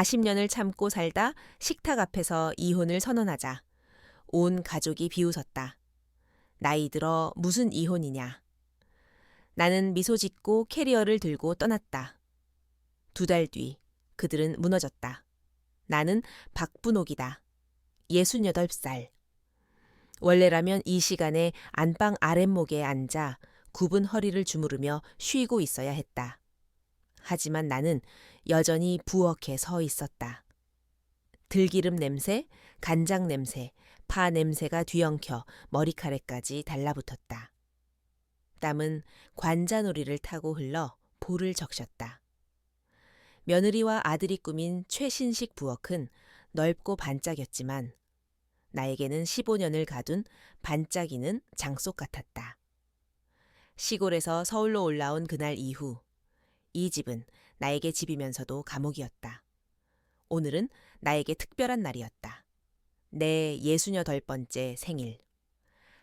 40년을 참고 살다 식탁 앞에서 이혼을 선언하자 온 가족이 비웃었다. 나이 들어 무슨 이혼이냐. 나는 미소 짓고 캐리어를 들고 떠났다. 2달 뒤 그들은 무너졌다. 나는 박분옥이다. 68살. 원래라면 이 시간에 안방 아랫목에 앉아 굽은 허리를 주무르며 쉬고 있어야 했다. 하지만 나는 여전히 부엌에 서 있었다. 들기름 냄새, 간장 냄새, 파 냄새가 뒤엉켜 머리카락까지 달라붙었다. 땀은 관자놀이를 타고 흘러 볼을 적셨다. 며느리와 아들이 꾸민 최신식 부엌은 넓고 반짝였지만 나에게는 15년을 가둔 반짝이는 장속 같았다. 시골에서 서울로 올라온 그날 이후 이 집은 나에게 집이면서도 감옥이었다. 오늘은 나에게 특별한 날이었다. 내 68번째 생일.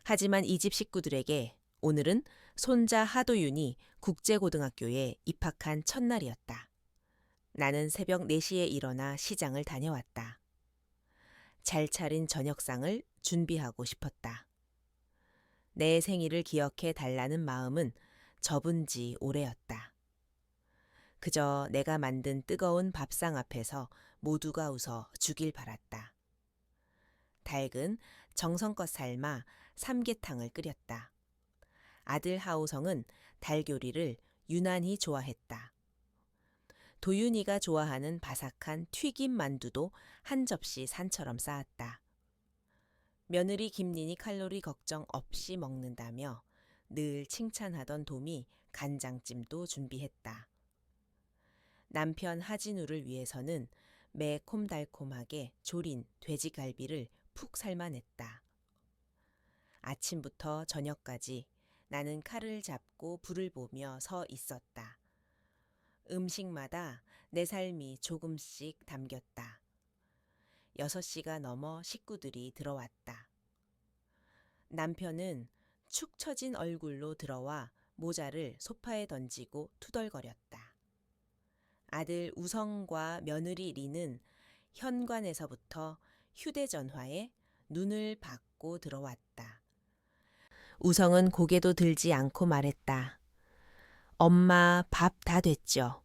하지만 이 집 식구들에게 오늘은 손자 하도윤이 국제고등학교에 입학한 첫날이었다. 나는 새벽 4시에 일어나 시장을 다녀왔다. 잘 차린 저녁상을 준비하고 싶었다. 내 생일을 기억해 달라는 마음은 접은 지 오래였다. 그저 내가 만든 뜨거운 밥상 앞에서 모두가 웃어 주길 바랐다. 닭은 정성껏 삶아 삼계탕을 끓였다. 아들 하우성은 닭 요리를 유난히 좋아했다. 도윤이가 좋아하는 바삭한 튀김 만두도 한 접시 산처럼 쌓았다. 며느리 김린이 칼로리 걱정 없이 먹는다며 늘 칭찬하던 돔이 간장찜도 준비했다. 남편 하진우를 위해서는 매콤달콤하게 졸인 돼지갈비를 푹 삶아냈다. 아침부터 저녁까지 나는 칼을 잡고 불을 보며 서 있었다. 음식마다 내 삶이 조금씩 담겼다. 6시가 넘어 식구들이 들어왔다. 남편은 축 처진 얼굴로 들어와 모자를 소파에 던지고 투덜거렸다. 아들 우성과 며느리 리는 현관에서부터 휴대전화에 눈을 받고 들어왔다. 우성은 고개도 들지 않고 말했다. 엄마 밥 다 됐죠.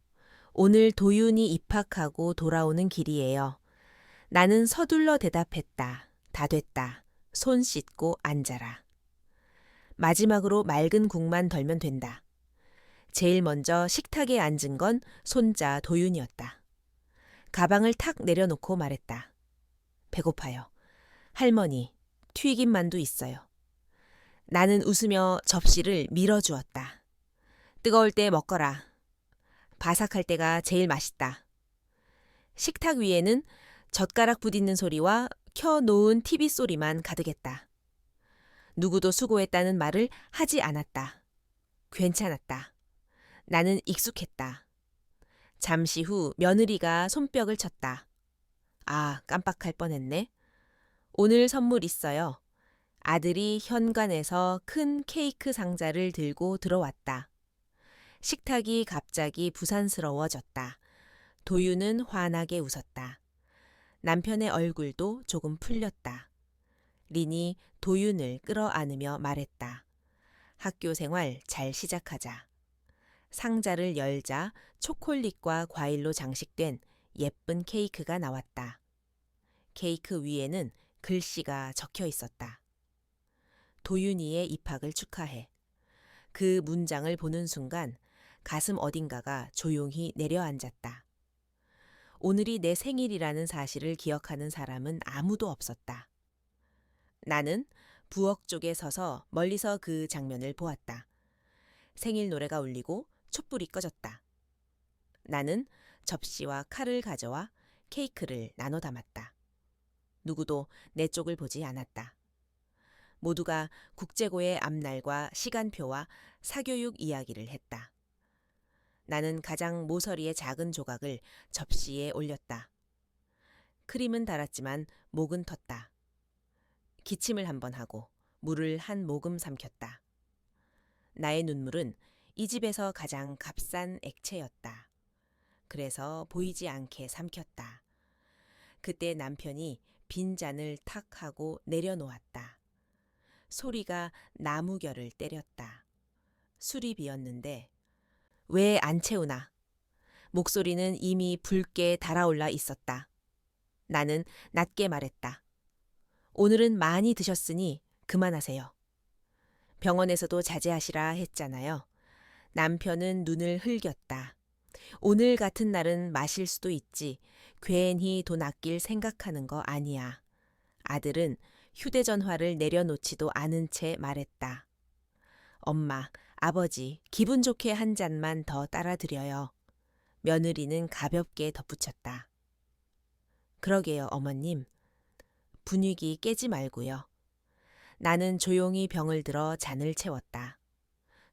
오늘 도윤이 입학하고 돌아오는 길이에요. 나는 서둘러 대답했다. 다 됐다. 손 씻고 앉아라. 마지막으로 맑은 국만 덜면 된다. 제일 먼저 식탁에 앉은 건 손자 도윤이었다. 가방을 탁 내려놓고 말했다. 배고파요. 할머니, 튀김 만두 있어요. 나는 웃으며 접시를 밀어주었다. 뜨거울 때 먹거라. 바삭할 때가 제일 맛있다. 식탁 위에는 젓가락 부딪는 소리와 켜놓은 TV 소리만 가득했다. 누구도 수고했다는 말을 하지 않았다. 괜찮았다. 나는 익숙했다. 잠시 후 며느리가 손뼉을 쳤다. 아, 깜빡할 뻔했네. 오늘 선물 있어요. 아들이 현관에서 큰 케이크 상자를 들고 들어왔다. 식탁이 갑자기 부산스러워졌다. 도윤은 환하게 웃었다. 남편의 얼굴도 조금 풀렸다. 린이 도윤을 끌어안으며 말했다. 학교 생활 잘 시작하자. 상자를 열자 초콜릿과 과일로 장식된 예쁜 케이크가 나왔다. 케이크 위에는 글씨가 적혀 있었다. 도윤이의 입학을 축하해. 그 문장을 보는 순간 가슴 어딘가가 조용히 내려앉았다. 오늘이 내 생일이라는 사실을 기억하는 사람은 아무도 없었다. 나는 부엌 쪽에 서서 멀리서 그 장면을 보았다. 생일 노래가 울리고 촛불이 꺼졌다. 나는 접시와 칼을 가져와 케이크를 나눠 담았다. 누구도 내 쪽을 보지 않았다. 모두가 국제고의 앞날과 시간표와 사교육 이야기를 했다. 나는 가장 모서리의 작은 조각을 접시에 올렸다. 크림은 달았지만 목은 텄다. 기침을 한번 하고 물을 한 모금 삼켰다. 나의 눈물은 이 집에서 가장 값싼 액체였다. 그래서 보이지 않게 삼켰다. 그때 남편이 빈잔을 탁 하고 내려놓았다. 소리가 나무결을 때렸다. 술이 비었는데 왜 안 채우나? 목소리는 이미 붉게 달아올라 있었다. 나는 낮게 말했다. 오늘은 많이 드셨으니 그만하세요. 병원에서도 자제하시라 했잖아요. 남편은 눈을 흘겼다. 오늘 같은 날은 마실 수도 있지. 괜히 돈 아낄 생각하는 거 아니야. 아들은 휴대전화를 내려놓지도 않은 채 말했다. 엄마, 아버지, 기분 좋게 한 잔만 더 따라드려요. 며느리는 가볍게 덧붙였다. 그러게요, 어머님. 분위기 깨지 말고요. 나는 조용히 병을 들어 잔을 채웠다.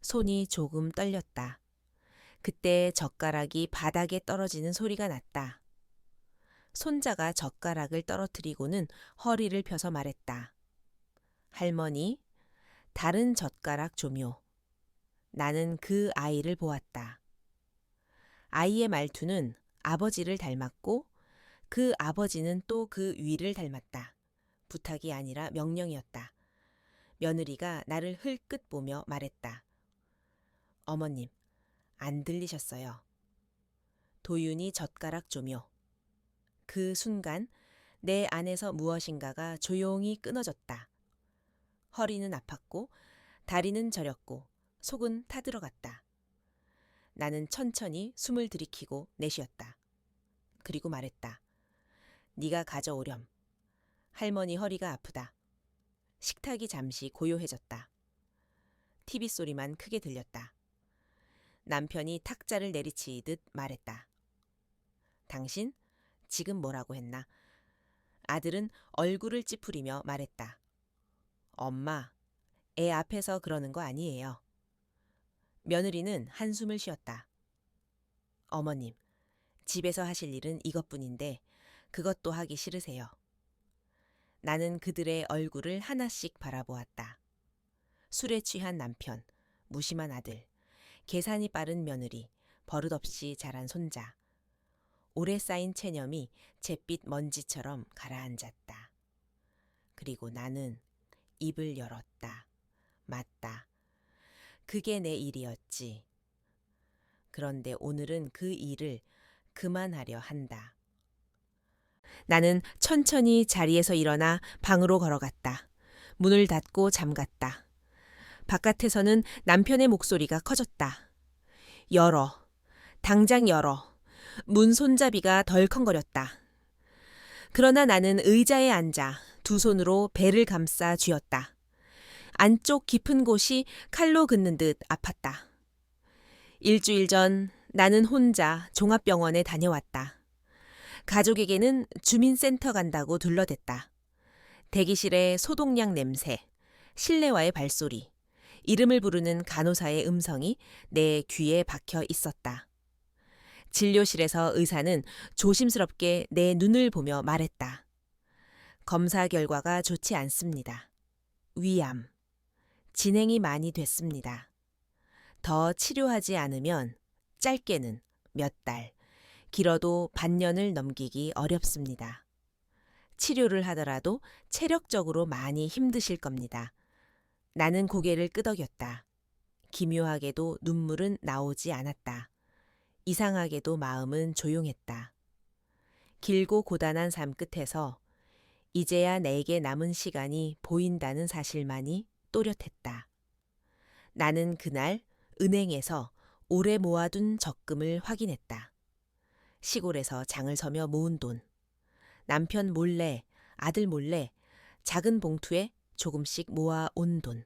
손이 조금 떨렸다. 그때 젓가락이 바닥에 떨어지는 소리가 났다. 손자가 젓가락을 떨어뜨리고는 허리를 펴서 말했다. 할머니, 다른 젓가락 좀요. 나는 그 아이를 보았다. 아이의 말투는 아버지를 닮았고 그 아버지는 또 그 위를 닮았다. 부탁이 아니라 명령이었다. 며느리가 나를 흘끗 보며 말했다. 어머님, 안 들리셨어요. 도윤이 젓가락 좀요. 그 순간 내 안에서 무엇인가가 조용히 끊어졌다. 허리는 아팠고 다리는 저렸고 속은 타들어갔다. 나는 천천히 숨을 들이키고 내쉬었다. 그리고 말했다. 네가 가져오렴. 할머니 허리가 아프다. 식탁이 잠시 고요해졌다. TV 소리만 크게 들렸다. 남편이 탁자를 내리치듯 말했다. 당신 지금 뭐라고 했나? 아들은 얼굴을 찌푸리며 말했다. 엄마, 애 앞에서 그러는 거 아니에요. 며느리는 한숨을 쉬었다. 어머님, 집에서 하실 일은 이것뿐인데 그것도 하기 싫으세요. 나는 그들의 얼굴을 하나씩 바라보았다. 술에 취한 남편, 무심한 아들, 계산이 빠른 며느리, 버릇없이 자란 손자. 오래 쌓인 체념이 잿빛 먼지처럼 가라앉았다. 그리고 나는 입을 열었다. 맞다. 그게 내 일이었지. 그런데 오늘은 그 일을 그만하려 한다. 나는 천천히 자리에서 일어나 방으로 걸어갔다. 문을 닫고 잠갔다. 바깥에서는 남편의 목소리가 커졌다. 열어. 당장 열어. 문 손잡이가 덜컹거렸다. 그러나 나는 의자에 앉아 두 손으로 배를 감싸 쥐었다. 안쪽 깊은 곳이 칼로 긋는 듯 아팠다. 일주일 전 나는 혼자 종합병원에 다녀왔다. 가족에게는 주민센터 간다고 둘러댔다. 대기실의 소독약 냄새, 실내와의 발소리, 이름을 부르는 간호사의 음성이 내 귀에 박혀 있었다. 진료실에서 의사는 조심스럽게 내 눈을 보며 말했다. 검사 결과가 좋지 않습니다. 위암. 진행이 많이 됐습니다. 더 치료하지 않으면 짧게는 몇 달, 길어도 반년을 넘기기 어렵습니다. 치료를 하더라도 체력적으로 많이 힘드실 겁니다. 나는 고개를 끄덕였다. 기묘하게도 눈물은 나오지 않았다. 이상하게도 마음은 조용했다. 길고 고단한 삶 끝에서 이제야 내게 남은 시간이 보인다는 사실만이 또렷했다. 나는 그날 은행에서 오래 모아둔 적금을 확인했다. 시골에서 장을 서며 모은 돈. 남편 몰래, 아들 몰래 작은 봉투에 조금씩 모아온 돈.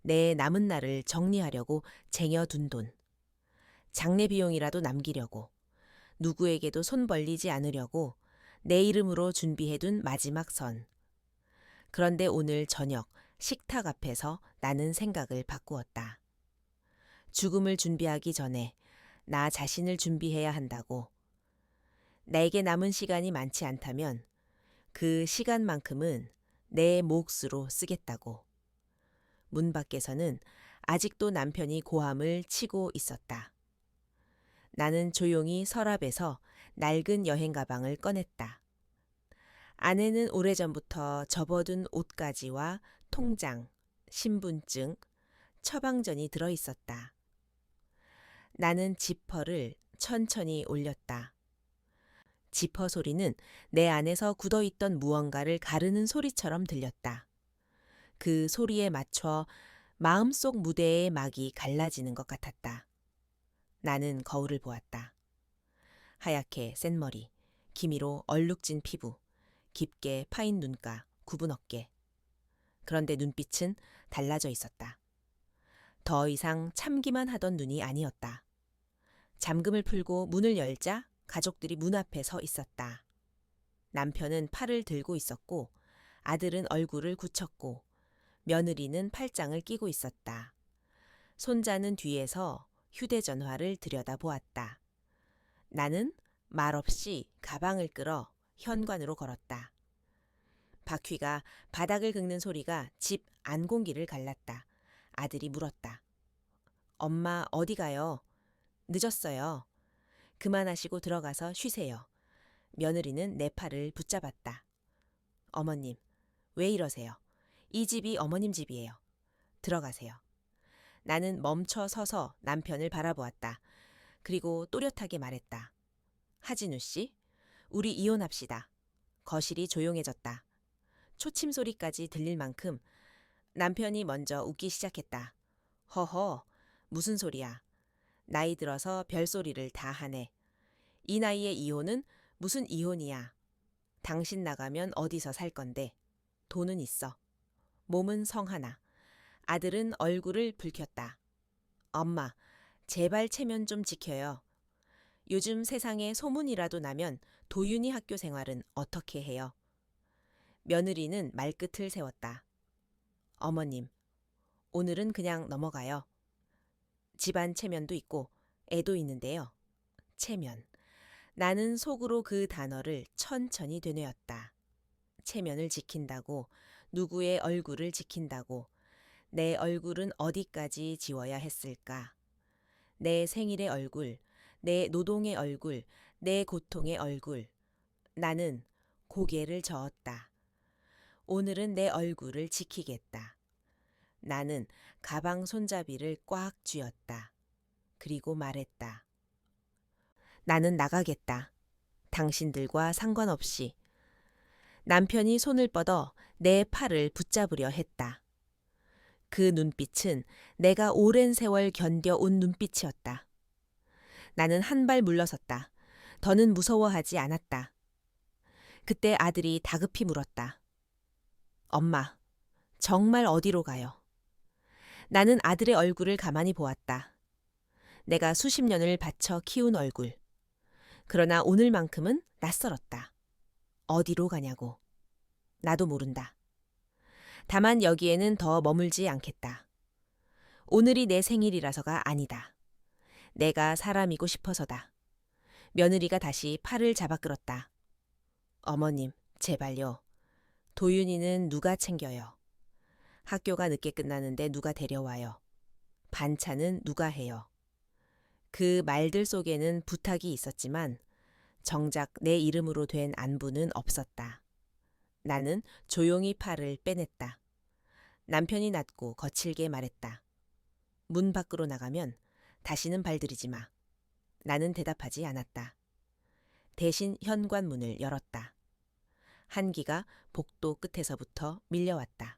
내 남은 날을 정리하려고 쟁여둔 돈. 장례 비용이라도 남기려고, 누구에게도 손 벌리지 않으려고 내 이름으로 준비해둔 마지막 선. 그런데 오늘 저녁 식탁 앞에서 나는 생각을 바꾸었다. 죽음을 준비하기 전에 나 자신을 준비해야 한다고. 내게 남은 시간이 많지 않다면 그 시간만큼은 내 몫으로 쓰겠다고. 문 밖에서는 아직도 남편이 고함을 치고 있었다. 나는 조용히 서랍에서 낡은 여행 가방을 꺼냈다. 아내는 오래전부터 접어둔 옷가지와 통장, 신분증, 처방전이 들어 있었다. 나는 지퍼를 천천히 올렸다. 지퍼 소리는 내 안에서 굳어있던 무언가를 가르는 소리처럼 들렸다. 그 소리에 맞춰 마음속 무대의 막이 갈라지는 것 같았다. 나는 거울을 보았다. 하얗게 센 머리, 기미로 얼룩진 피부, 깊게 파인 눈가, 굽은 어깨. 그런데 눈빛은 달라져 있었다. 더 이상 참기만 하던 눈이 아니었다. 잠금을 풀고 문을 열자 가족들이 문 앞에 서 있었다. 남편은 팔을 들고 있었고 아들은 얼굴을 굳혔고 며느리는 팔짱을 끼고 있었다. 손자는 뒤에서 휴대전화를 들여다보았다. 나는 말없이 가방을 끌어 현관으로 걸었다. 바퀴가 바닥을 긁는 소리가 집 안공기를 갈랐다. 아들이 물었다. 엄마 어디 가요? 늦었어요. 그만하시고 들어가서 쉬세요. 며느리는 내 팔을 붙잡았다. 어머님, 왜 이러세요? 이 집이 어머님 집이에요. 들어가세요. 나는 멈춰 서서 남편을 바라보았다. 그리고 또렷하게 말했다. 하진우 씨, 우리 이혼합시다. 거실이 조용해졌다. 초침 소리까지 들릴 만큼 남편이 먼저 웃기 시작했다. 허허, 무슨 소리야. 나이 들어서 별소리를 다 하네. 이 나이에 이혼은 무슨 이혼이야. 당신 나가면 어디서 살 건데. 돈은 있어. 몸은 성 하나. 아들은 얼굴을 붉혔다. 엄마, 제발 체면 좀 지켜요. 요즘 세상에 소문이라도 나면 도윤이 학교 생활은 어떻게 해요? 며느리는 말끝을 세웠다. 어머님, 오늘은 그냥 넘어가요. 집안 체면도 있고 애도 있는데요. 체면. 나는 속으로 그 단어를 천천히 되뇌었다. 체면을 지킨다고, 누구의 얼굴을 지킨다고, 내 얼굴은 어디까지 지워야 했을까? 내 생일의 얼굴, 내 노동의 얼굴, 내 고통의 얼굴. 나는 고개를 저었다. 오늘은 내 얼굴을 지키겠다. 나는 가방 손잡이를 꽉 쥐었다. 그리고 말했다. 나는 나가겠다. 당신들과 상관없이. 남편이 손을 뻗어 내 팔을 붙잡으려 했다. 그 눈빛은 내가 오랜 세월 견뎌온 눈빛이었다. 나는 한 발 물러섰다. 더는 무서워하지 않았다. 그때 아들이 다급히 물었다. 엄마, 정말 어디로 가요? 나는 아들의 얼굴을 가만히 보았다. 내가 수십 년을 바쳐 키운 얼굴. 그러나 오늘만큼은 낯설었다. 어디로 가냐고. 나도 모른다. 다만 여기에는 더 머물지 않겠다. 오늘이 내 생일이라서가 아니다. 내가 사람이고 싶어서다. 며느리가 다시 팔을 잡아 끌었다. 어머님, 제발요. 도윤이는 누가 챙겨요? 학교가 늦게 끝나는데 누가 데려와요? 반찬은 누가 해요? 그 말들 속에는 부탁이 있었지만 정작 내 이름으로 된 안부는 없었다. 나는 조용히 팔을 빼냈다. 남편이 낮고 거칠게 말했다. 문 밖으로 나가면 다시는 발들이지 마. 나는 대답하지 않았다. 대신 현관문을 열었다. 한기가 복도 끝에서부터 밀려왔다.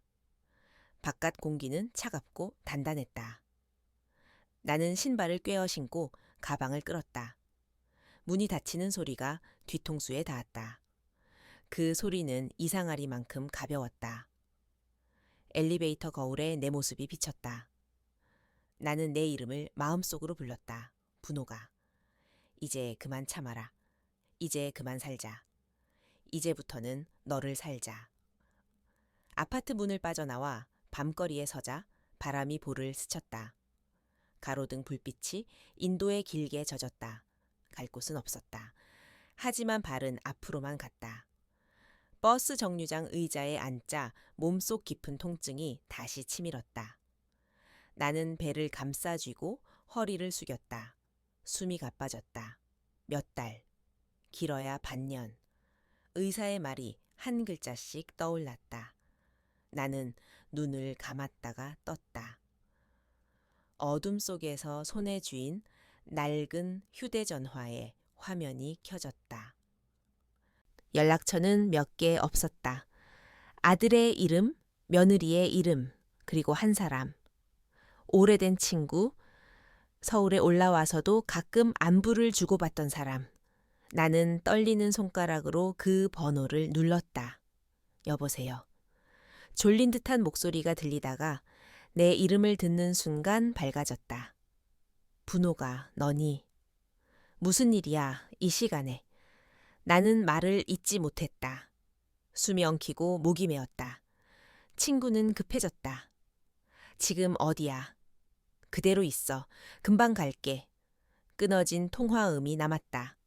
바깥 공기는 차갑고 단단했다. 나는 신발을 꿰어 신고 가방을 끌었다. 문이 닫히는 소리가 뒤통수에 닿았다. 그 소리는 이상하리만큼 가벼웠다. 엘리베이터 거울에 내 모습이 비쳤다. 나는 내 이름을 마음속으로 불렀다. 분호가. 이제 그만 참아라. 이제 그만 살자. 이제부터는 너를 살자. 아파트 문을 빠져나와 밤거리에 서자 바람이 볼을 스쳤다. 가로등 불빛이 인도에 길게 젖었다. 갈 곳은 없었다. 하지만 발은 앞으로만 갔다. 버스 정류장 의자에 앉자 몸속 깊은 통증이 다시 치밀었다. 나는 배를 감싸쥐고 허리를 숙였다. 숨이 가빠졌다. 몇 달, 길어야 반년. 의사의 말이 한 글자씩 떠올랐다. 나는 눈을 감았다가 떴다. 어둠 속에서 손에 쥐인 낡은 휴대전화에 화면이 켜졌다. 연락처는 몇 개 없었다. 아들의 이름, 며느리의 이름, 그리고 한 사람. 오래된 친구, 서울에 올라와서도 가끔 안부를 주고받던 사람. 나는 떨리는 손가락으로 그 번호를 눌렀다. 여보세요. 졸린 듯한 목소리가 들리다가 내 이름을 듣는 순간 밝아졌다. 분호가 너니? 무슨 일이야, 이 시간에. 나는 말을 잇지 못했다. 숨이 엉키고 목이 메었다. 친구는 급해졌다. 지금 어디야? 그대로 있어. 금방 갈게. 끊어진 통화음이 남았다.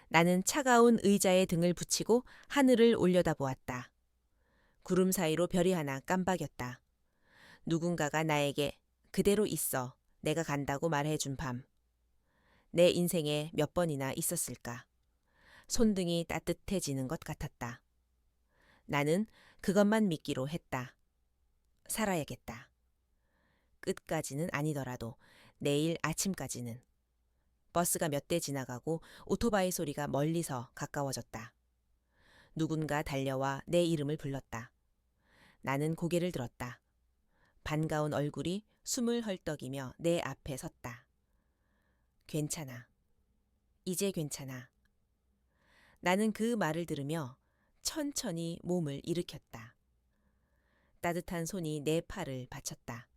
나는 차가운 의자에 등을 붙이고 하늘을 올려다보았다. 구름 사이로 별이 하나 깜박였다. 누군가가 나에게 그대로 있어. 내가 간다고 말해준 밤. 내 인생에 몇 번이나 있었을까. 손등이 따뜻해지는 것 같았다. 나는 그것만 믿기로 했다. 살아야겠다. 끝까지는 아니더라도 내일 아침까지는. 버스가 몇 대 지나가고 오토바이 소리가 멀리서 가까워졌다. 누군가 달려와 내 이름을 불렀다. 나는 고개를 들었다. 반가운 얼굴이 숨을 헐떡이며 내 앞에 섰다. 괜찮아. 이제 괜찮아. 나는 그 말을 들으며 천천히 몸을 일으켰다. 따뜻한 손이 내 팔을 받쳤다.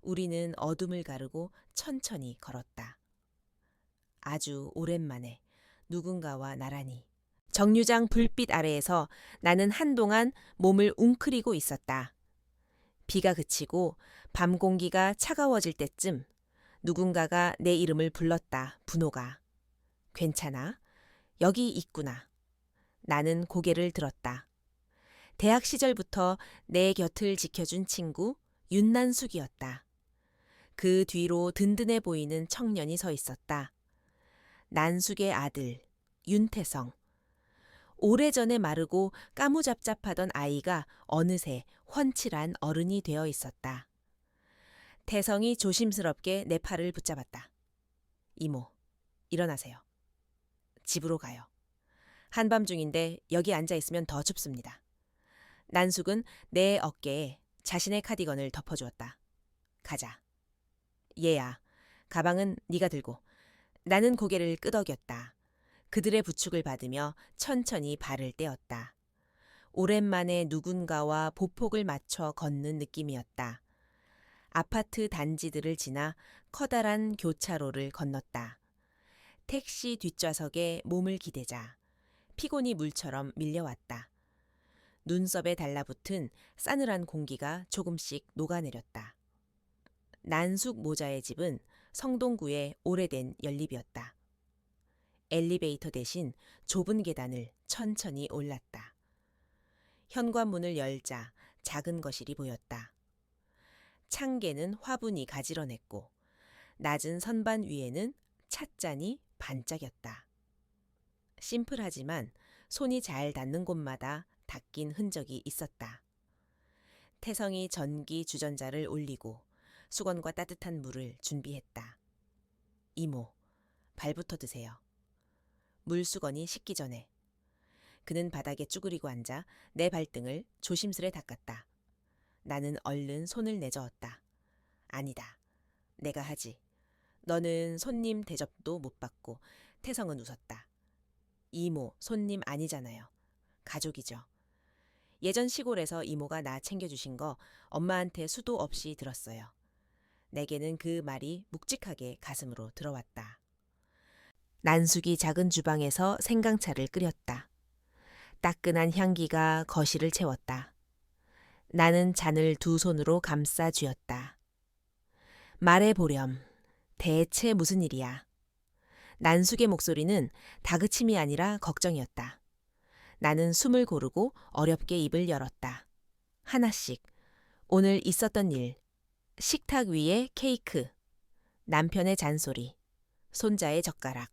우리는 어둠을 가르고 천천히 걸었다. 아주 오랜만에 누군가와 나란히. 정류장 불빛 아래에서 나는 한동안 몸을 웅크리고 있었다. 비가 그치고 밤 공기가 차가워질 때쯤 누군가가 내 이름을 불렀다. 분호가. 괜찮아? 여기 있구나. 나는 고개를 들었다. 대학 시절부터 내 곁을 지켜준 친구 윤난숙이었다. 그 뒤로 든든해 보이는 청년이 서 있었다. 난숙의 아들 윤태성. 오래전에 마르고 까무잡잡하던 아이가 어느새 훤칠한 어른이 되어 있었다. 태성이 조심스럽게 내 팔을 붙잡았다. 이모, 일어나세요. 집으로 가요. 한밤중인데 여기 앉아 있으면 더 춥습니다. 난숙은 내 어깨에 자신의 카디건을 덮어주었다. 가자. 얘야, 가방은 네가 들고. 나는 고개를 끄덕였다. 그들의 부축을 받으며 천천히 발을 떼었다. 오랜만에 누군가와 보폭을 맞춰 걷는 느낌이었다. 아파트 단지들을 지나 커다란 교차로를 건넜다. 택시 뒷좌석에 몸을 기대자 피곤이 물처럼 밀려왔다. 눈썹에 달라붙은 싸늘한 공기가 조금씩 녹아내렸다. 난숙 모자의 집은 성동구의 오래된 연립이었다. 엘리베이터 대신 좁은 계단을 천천히 올랐다. 현관문을 열자 작은 거실이 보였다. 창계는 화분이 가지런했고 낮은 선반 위에는 찻잔이 반짝였다. 심플하지만 손이 잘 닿는 곳마다 닦인 흔적이 있었다. 태성이 전기 주전자를 올리고 수건과 따뜻한 물을 준비했다. 이모, 발부터 드세요. 물수건이 식기 전에. 그는 바닥에 쭈그리고 앉아 내 발등을 조심스레 닦았다. 나는 얼른 손을 내저었다. 아니다. 내가 하지. 너는 손님 대접도 못 받고. 태성은 웃었다. 이모, 손님 아니잖아요. 가족이죠. 예전 시골에서 이모가 나 챙겨주신 거 엄마한테 수도 없이 들었어요. 내게는 그 말이 묵직하게 가슴으로 들어왔다. 난숙이 작은 주방에서 생강차를 끓였다. 따끈한 향기가 거실을 채웠다. 나는 잔을 두 손으로 감싸 쥐었다. 말해보렴. 대체 무슨 일이야? 난숙의 목소리는 다그침이 아니라 걱정이었다. 나는 숨을 고르고 어렵게 입을 열었다. 하나씩. 오늘 있었던 일. 식탁 위에 케이크. 남편의 잔소리. 손자의 젓가락.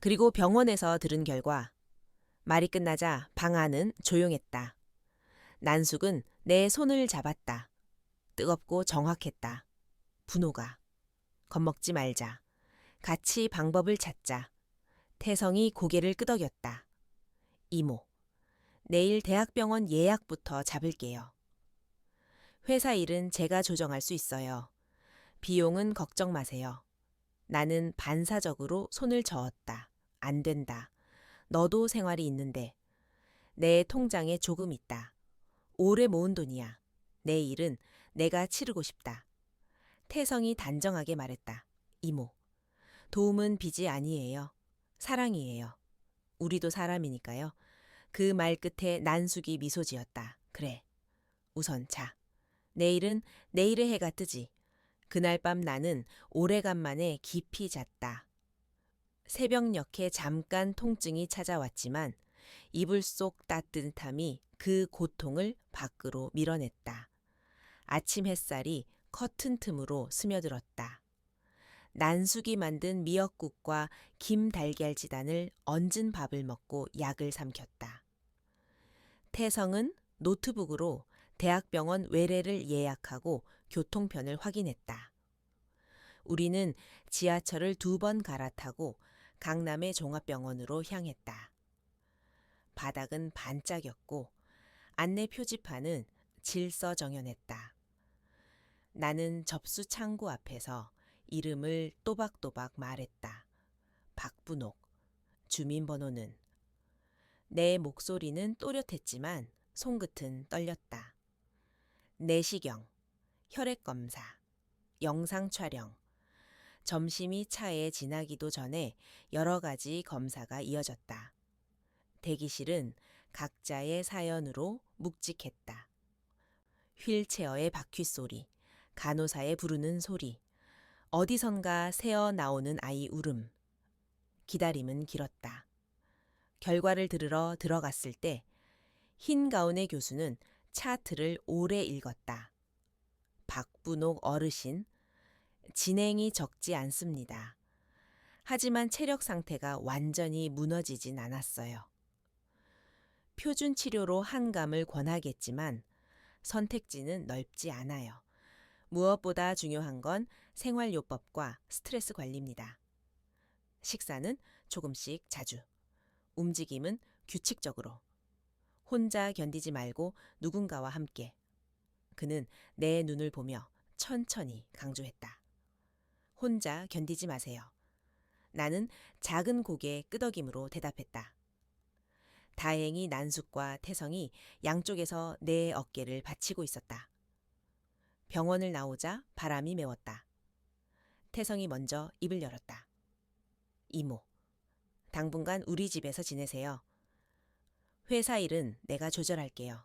그리고 병원에서 들은 결과. 말이 끝나자 방 안은 조용했다. 난숙은 내 손을 잡았다. 뜨겁고 정확했다. 분호가. 겁먹지 말자. 같이 방법을 찾자. 태성이 고개를 끄덕였다. 이모. 내일 대학병원 예약부터 잡을게요. 회사 일은 제가 조정할 수 있어요. 비용은 걱정 마세요. 나는 반사적으로 손을 저었다. 안 된다. 너도 생활이 있는데. 내 통장에 조금 있다. 오래 모은 돈이야. 내 일은 내가 치르고 싶다. 태성이 단정하게 말했다. 이모. 도움은 빚이 아니에요. 사랑이에요. 우리도 사람이니까요. 그 말 끝에 난숙이 미소 지었다. 그래. 우선 자. 내일은 내일의 해가 뜨지. 그날 밤 나는 오래간만에 깊이 잤다. 새벽녘에 잠깐 통증이 찾아왔지만 이불 속 따뜻함이 그 고통을 밖으로 밀어냈다. 아침 햇살이 커튼 틈으로 스며들었다. 난숙이 만든 미역국과 김 달걀 지단을 얹은 밥을 먹고 약을 삼켰다. 태성은 노트북으로 대학병원 외래를 예약하고 교통편을 확인했다. 우리는 지하철을 2번 갈아타고 강남의 종합병원으로 향했다. 바닥은 반짝였고 안내 표지판은 질서정연했다. 나는 접수 창구 앞에서 이름을 또박또박 말했다. 박분옥. 주민번호는. 내 목소리는 또렷했지만 손끝은 떨렸다. 내시경, 혈액검사, 영상촬영. 점심이 차에 지나기도 전에 여러 가지 검사가 이어졌다. 대기실은 각자의 사연으로 묵직했다. 휠체어의 바퀴 소리, 간호사의 부르는 소리, 어디선가 새어 나오는 아이 울음. 기다림은 길었다. 결과를 들으러 들어갔을 때 흰 가운의 교수는 차트를 오래 읽었다. 박분옥 어르신, 진행이 적지 않습니다. 하지만 체력 상태가 완전히 무너지진 않았어요. 표준 치료로 한감을 권하겠지만 선택지는 넓지 않아요. 무엇보다 중요한 건 생활요법과 스트레스 관리입니다. 식사는 조금씩 자주, 움직임은 규칙적으로. 혼자 견디지 말고 누군가와 함께. 그는 내 눈을 보며 천천히 강조했다. 혼자 견디지 마세요. 나는 작은 고개 끄덕임으로 대답했다. 다행히 난숙과 태성이 양쪽에서 내 어깨를 받치고 있었다. 병원을 나오자 바람이 메웠다. 태성이 먼저 입을 열었다. 이모, 당분간 우리 집에서 지내세요. 회사 일은 내가 조절할게요.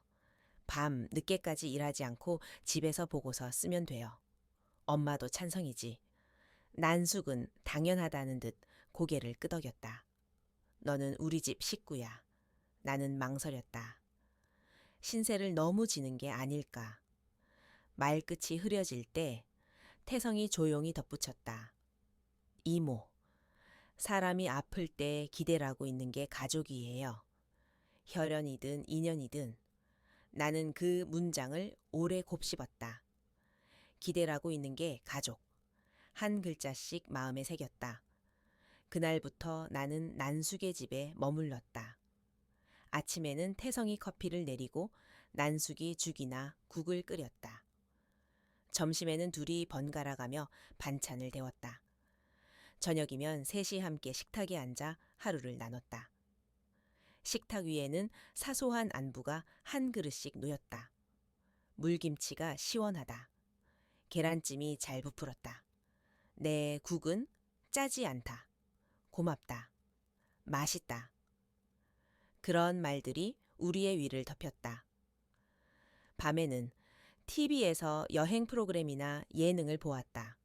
밤 늦게까지 일하지 않고 집에서 보고서 쓰면 돼요. 엄마도 찬성이지. 난숙은 당연하다는 듯 고개를 끄덕였다. 너는 우리 집 식구야. 나는 망설였다. 신세를 너무 지는 게 아닐까. 말끝이 흐려질 때 태성이 조용히 덧붙였다. 이모, 사람이 아플 때 기대라고 있는 게 가족이에요. 혈연이든 인연이든. 나는 그 문장을 오래 곱씹었다. 기대라고 있는 게 가족. 한 글자씩 마음에 새겼다. 그날부터 나는 난숙의 집에 머물렀다. 아침에는 태성이 커피를 내리고 난숙이 죽이나 국을 끓였다. 점심에는 둘이 번갈아가며 반찬을 데웠다. 저녁이면 셋이 함께 식탁에 앉아 하루를 나눴다. 식탁 위에는 사소한 안부가 한 그릇씩 놓였다. 물김치가 시원하다. 계란찜이 잘 부풀었다. 내 국은 짜지 않다. 고맙다. 맛있다. 그런 말들이 우리의 위를 덮였다. 밤에는 TV에서 여행 프로그램이나 예능을 보았다.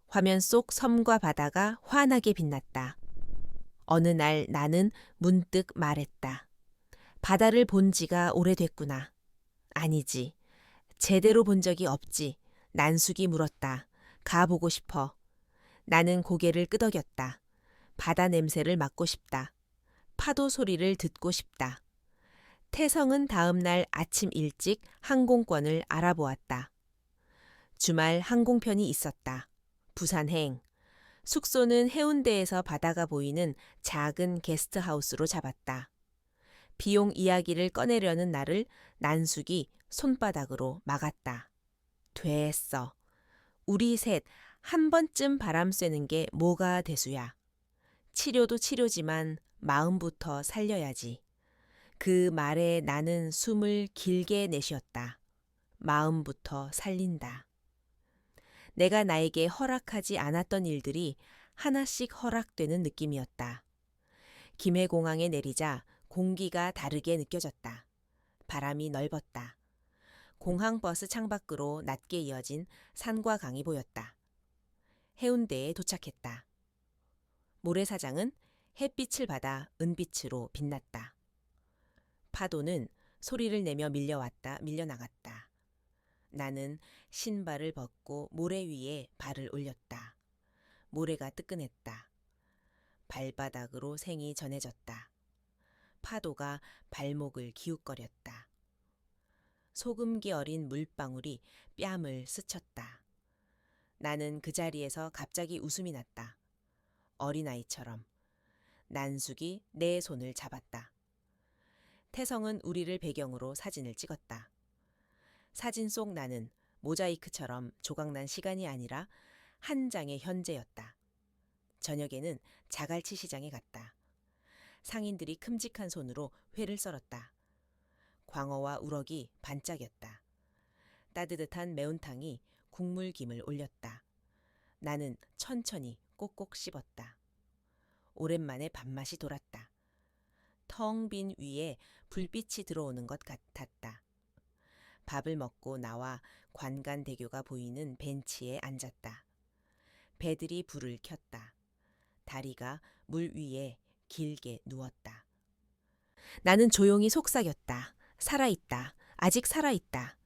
화면 속 섬과 바다가 환하게 빛났다. 어느 날 나는 문득 말했다. 바다를 본 지가 오래됐구나. 아니지. 제대로 본 적이 없지. 난숙이 물었다. 가보고 싶어. 나는 고개를 끄덕였다. 바다 냄새를 맡고 싶다. 파도 소리를 듣고 싶다. 태성은 다음 날 아침 일찍 항공권을 알아보았다. 주말 항공편이 있었다. 부산행. 숙소는 해운대에서 바다가 보이는 작은 게스트하우스로 잡았다. 비용 이야기를 꺼내려는 나를 난숙이 손바닥으로 막았다. 됐어. 우리 셋 한 번쯤 바람 쐬는 게 뭐가 대수야. 치료도 치료지만 마음부터 살려야지. 그 말에 나는 숨을 길게 내쉬었다. 마음부터 살린다. 내가 나에게 허락하지 않았던 일들이 하나씩 허락되는 느낌이었다. 김해공항에 내리자 공기가 다르게 느껴졌다. 바람이 넓었다. 공항버스 창밖으로 낮게 이어진 산과 강이 보였다. 해운대에 도착했다. 모래사장은 햇빛을 받아 은빛으로 빛났다. 파도는 소리를 내며 밀려나갔다. 나는 신발을 벗고 모래 위에 발을 올렸다. 모래가 뜨끈했다. 발바닥으로 생이 전해졌다. 파도가 발목을 기웃거렸다. 소금기 어린 물방울이 뺨을 스쳤다. 나는 그 자리에서 갑자기 웃음이 났다. 어린아이처럼. 난숙이 내 손을 잡았다. 태성은 우리를 배경으로 사진을 찍었다. 사진 속 나는 모자이크처럼 조각난 시간이 아니라 한 장의 현재였다. 저녁에는 자갈치 시장에 갔다. 상인들이 큼직한 손으로 회를 썰었다. 광어와 우럭이 반짝였다. 따뜻한 매운탕이 국물김을 올렸다. 나는 천천히 꼭꼭 씹었다. 오랜만에 밥맛이 돌았다. 텅 빈 위에 불빛이 들어오는 것 같았다. 밥을 먹고 나와 관간대교가 보이는 벤치에 앉았다. 배들이 불을 켰다. 다리가 물 위에 길게 누웠다. 나는 조용히 속삭였다. 살아있다. 아직 살아있다.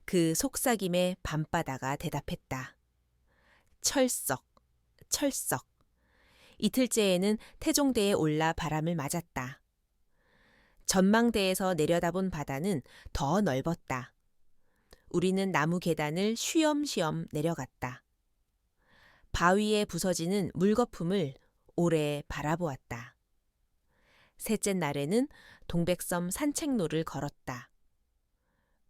그 속삭임에 밤바다가 대답했다. 철썩, 철썩. 이틀째에는 태종대에 올라 바람을 맞았다. 전망대에서 내려다본 바다는 더 넓었다. 우리는 나무 계단을 쉬엄쉬엄 내려갔다. 바위에 부서지는 물거품을 오래 바라보았다. 셋째 날에는 동백섬 산책로를 걸었다.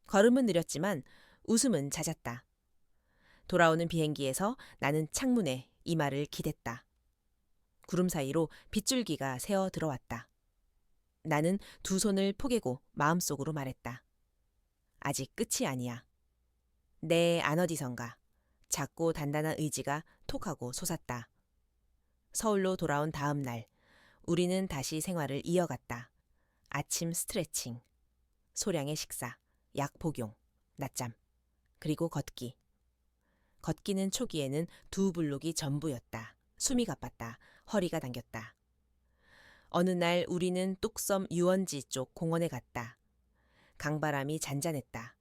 걸음은 느렸지만 웃음은 잦았다. 돌아오는 비행기에서 나는 창문에 이마를 기댔다. 구름 사이로 빗줄기가 새어 들어왔다. 나는 두 손을 포개고 마음속으로 말했다. 아직 끝이 아니야. 내 안 어디선가 작고 단단한 의지가 톡하고 솟았다. 서울로 돌아온 다음 날 우리는 다시 생활을 이어갔다. 아침 스트레칭, 소량의 식사, 약 복용, 낮잠, 그리고 걷기. 걷기는 초기에는 두 블록이 전부였다. 숨이 가빴다. 허리가 당겼다. 어느 날 우리는 뚝섬 유원지 쪽 공원에 갔다. 강바람이 잔잔했다.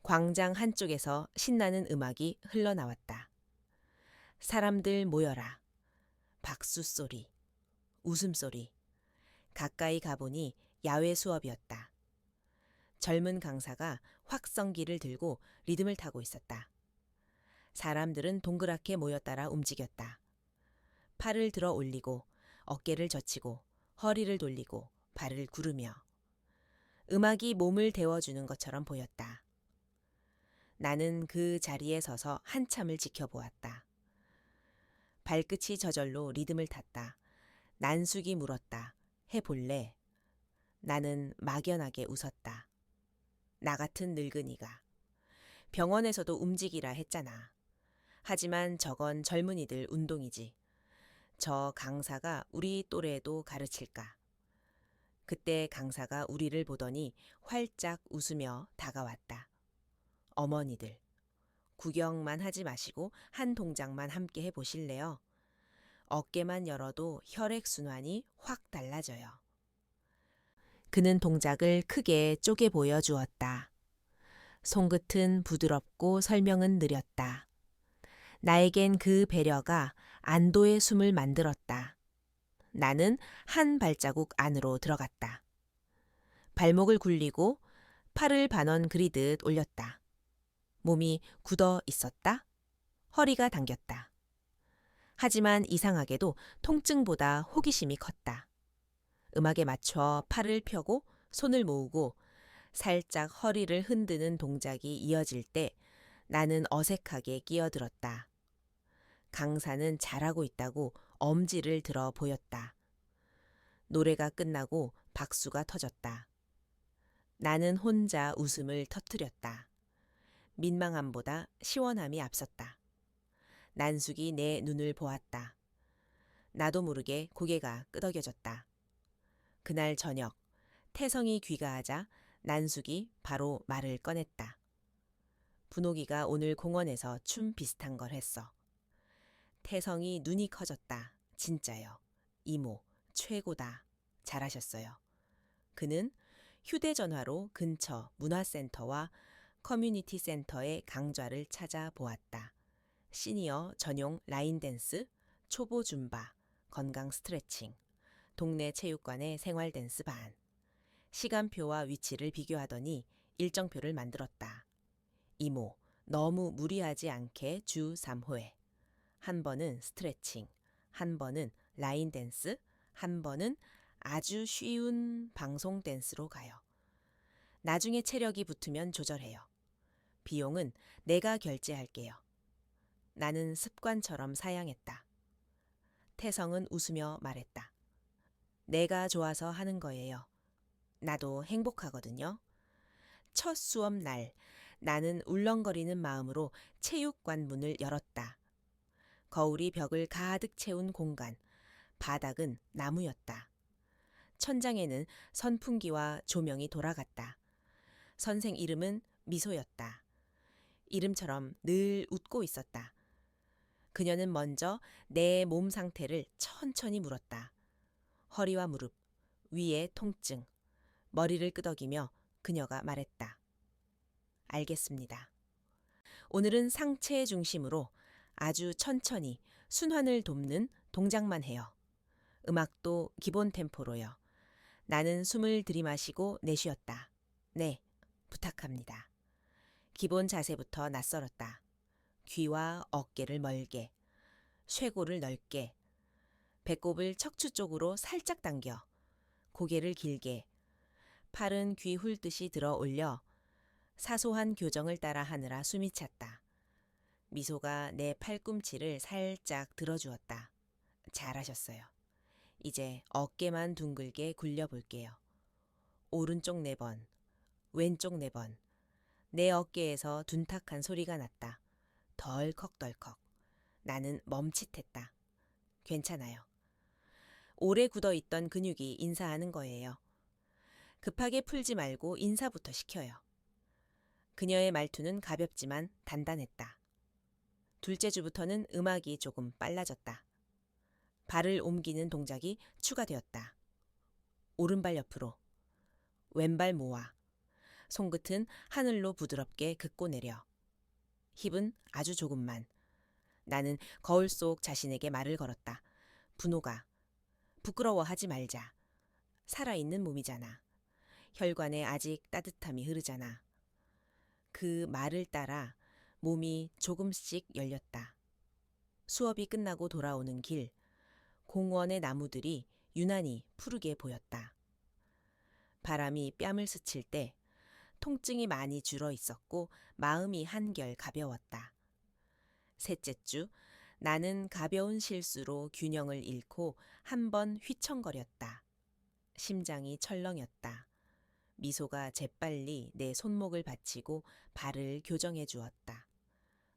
광장 한쪽에서 신나는 음악이 흘러나왔다. 사람들 모여라. 박수 소리, 웃음소리. 가까이 가보니 야외 수업이었다. 젊은 강사가 확성기를 들고 리듬을 타고 있었다. 사람들은 동그랗게 모여 따라 움직였다. 팔을 들어 올리고 어깨를 젖히고 허리를 돌리고 발을 구르며 음악이 몸을 데워주는 것처럼 보였다. 나는 그 자리에 서서 한참을 지켜보았다. 발끝이 저절로 리듬을 탔다. 난숙이 물었다. 해볼래? 나는 막연하게 웃었다. 나 같은 늙은이가. 병원에서도 움직이라 했잖아. 하지만 저건 젊은이들 운동이지. 저 강사가 우리 또래도 가르칠까? 그때 강사가 우리를 보더니 활짝 웃으며 다가왔다. 어머니들, 구경만 하지 마시고 한 동작만 함께 해보실래요? 어깨만 열어도 혈액순환이 확 달라져요. 그는 동작을 크게 쪼개 보여주었다. 손끝은 부드럽고 설명은 느렸다. 나에겐 그 배려가 안도의 숨을 만들었다. 나는 한 발자국 안으로 들어갔다. 발목을 굴리고 팔을 반원 그리듯 올렸다. 몸이 굳어 있었다. 허리가 당겼다. 하지만 이상하게도 통증보다 호기심이 컸다. 음악에 맞춰 팔을 펴고 손을 모으고 살짝 허리를 흔드는 동작이 이어질 때 나는 어색하게 끼어들었다. 강사는 잘하고 있다고 엄지를 들어 보였다. 노래가 끝나고 박수가 터졌다. 나는 혼자 웃음을 터뜨렸다. 민망함보다 시원함이 앞섰다. 난숙이 내 눈을 보았다. 나도 모르게 고개가 끄덕여졌다. 그날 저녁, 태성이 귀가하자 난숙이 바로 말을 꺼냈다. 분옥이가 오늘 공원에서 춤 비슷한 걸 했어. 태성이 눈이 커졌다. 진짜요. 이모, 최고다. 잘하셨어요. 그는 휴대전화로 근처 문화센터와 커뮤니티 센터의 강좌를 찾아보았다. 시니어 전용 라인 댄스, 초보 줌바, 건강 스트레칭, 동네 체육관의 생활 댄스 반. 시간표와 위치를 비교하더니 일정표를 만들었다. 이모, 너무 무리하지 않게 주 3회. 한 번은 스트레칭, 한 번은 라인 댄스, 한 번은 아주 쉬운 방송 댄스로 가요. 나중에 체력이 붙으면 조절해요. 비용은 내가 결제할게요. 나는 습관처럼 사양했다. 태성은 웃으며 말했다. 내가 좋아서 하는 거예요. 나도 행복하거든요. 첫 수업 날, 나는 울렁거리는 마음으로 체육관 문을 열었다. 거울이 벽을 가득 채운 공간, 바닥은 나무였다. 천장에는 선풍기와 조명이 돌아갔다. 선생 이름은 미소였다. 이름처럼 늘 웃고 있었다. 그녀는 먼저 내 몸 상태를 천천히 물었다. 허리와 무릎, 위에 통증, 머리를 끄덕이며 그녀가 말했다. 알겠습니다. 오늘은 상체 중심으로 아주 천천히 순환을 돕는 동작만 해요. 음악도 기본 템포로요. 나는 숨을 들이마시고 내쉬었다. 네, 부탁합니다. 기본 자세부터 낯설었다. 귀와 어깨를 멀게, 쇄골을 넓게, 배꼽을 척추 쪽으로 살짝 당겨, 고개를 길게, 팔은 귀 훑듯이 들어 올려 사소한 교정을 따라 하느라 숨이 찼다. 미소가 내 팔꿈치를 살짝 들어주었다. 잘하셨어요. 이제 어깨만 둥글게 굴려볼게요. 오른쪽 4번, 왼쪽 4번. 내 어깨에서 둔탁한 소리가 났다. 덜컥덜컥. 나는 멈칫했다. 괜찮아요. 오래 굳어있던 근육이 인사하는 거예요. 급하게 풀지 말고 인사부터 시켜요. 그녀의 말투는 가볍지만 단단했다. 둘째 주부터는 음악이 조금 빨라졌다. 발을 옮기는 동작이 추가되었다. 오른발 옆으로, 왼발 모아, 손끝은 하늘로 부드럽게 긋고 내려. 힙은 아주 조금만. 나는 거울 속 자신에게 말을 걸었다. 분호가, 부끄러워하지 말자. 살아있는 몸이잖아. 혈관에 아직 따뜻함이 흐르잖아. 그 말을 따라 몸이 조금씩 열렸다. 수업이 끝나고 돌아오는 길, 공원의 나무들이 유난히 푸르게 보였다. 바람이 뺨을 스칠 때 통증이 많이 줄어 있었고 마음이 한결 가벼웠다. 셋째 주, 나는 가벼운 실수로 균형을 잃고 한 번 휘청거렸다. 심장이 철렁였다. 미소가 재빨리 내 손목을 받치고 발을 교정해 주었다.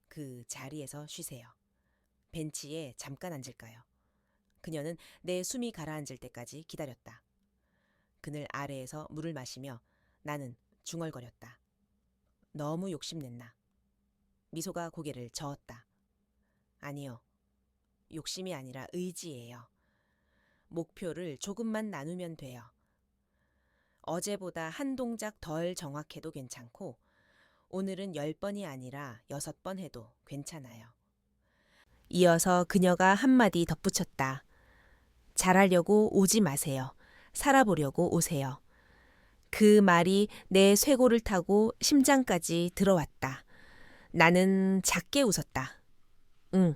그 자리에서 쉬세요. 벤치에 잠깐 앉을까요? 그녀는 내 숨이 가라앉을 때까지 기다렸다. 그늘 아래에서 물을 마시며 나는 중얼거렸다. 너무 욕심냈나? 미소가 고개를 저었다. 아니요. 욕심이 아니라 의지예요. 목표를 조금만 나누면 돼요. 어제보다 한 동작 덜 정확해도 괜찮고 오늘은 10번이 아니라 6번 해도 괜찮아요. 이어서 그녀가 한마디 덧붙였다. 잘하려고 오지 마세요. 살아보려고 오세요. 그 말이 내 쇄골을 타고 심장까지 들어왔다. 나는 작게 웃었다. 응,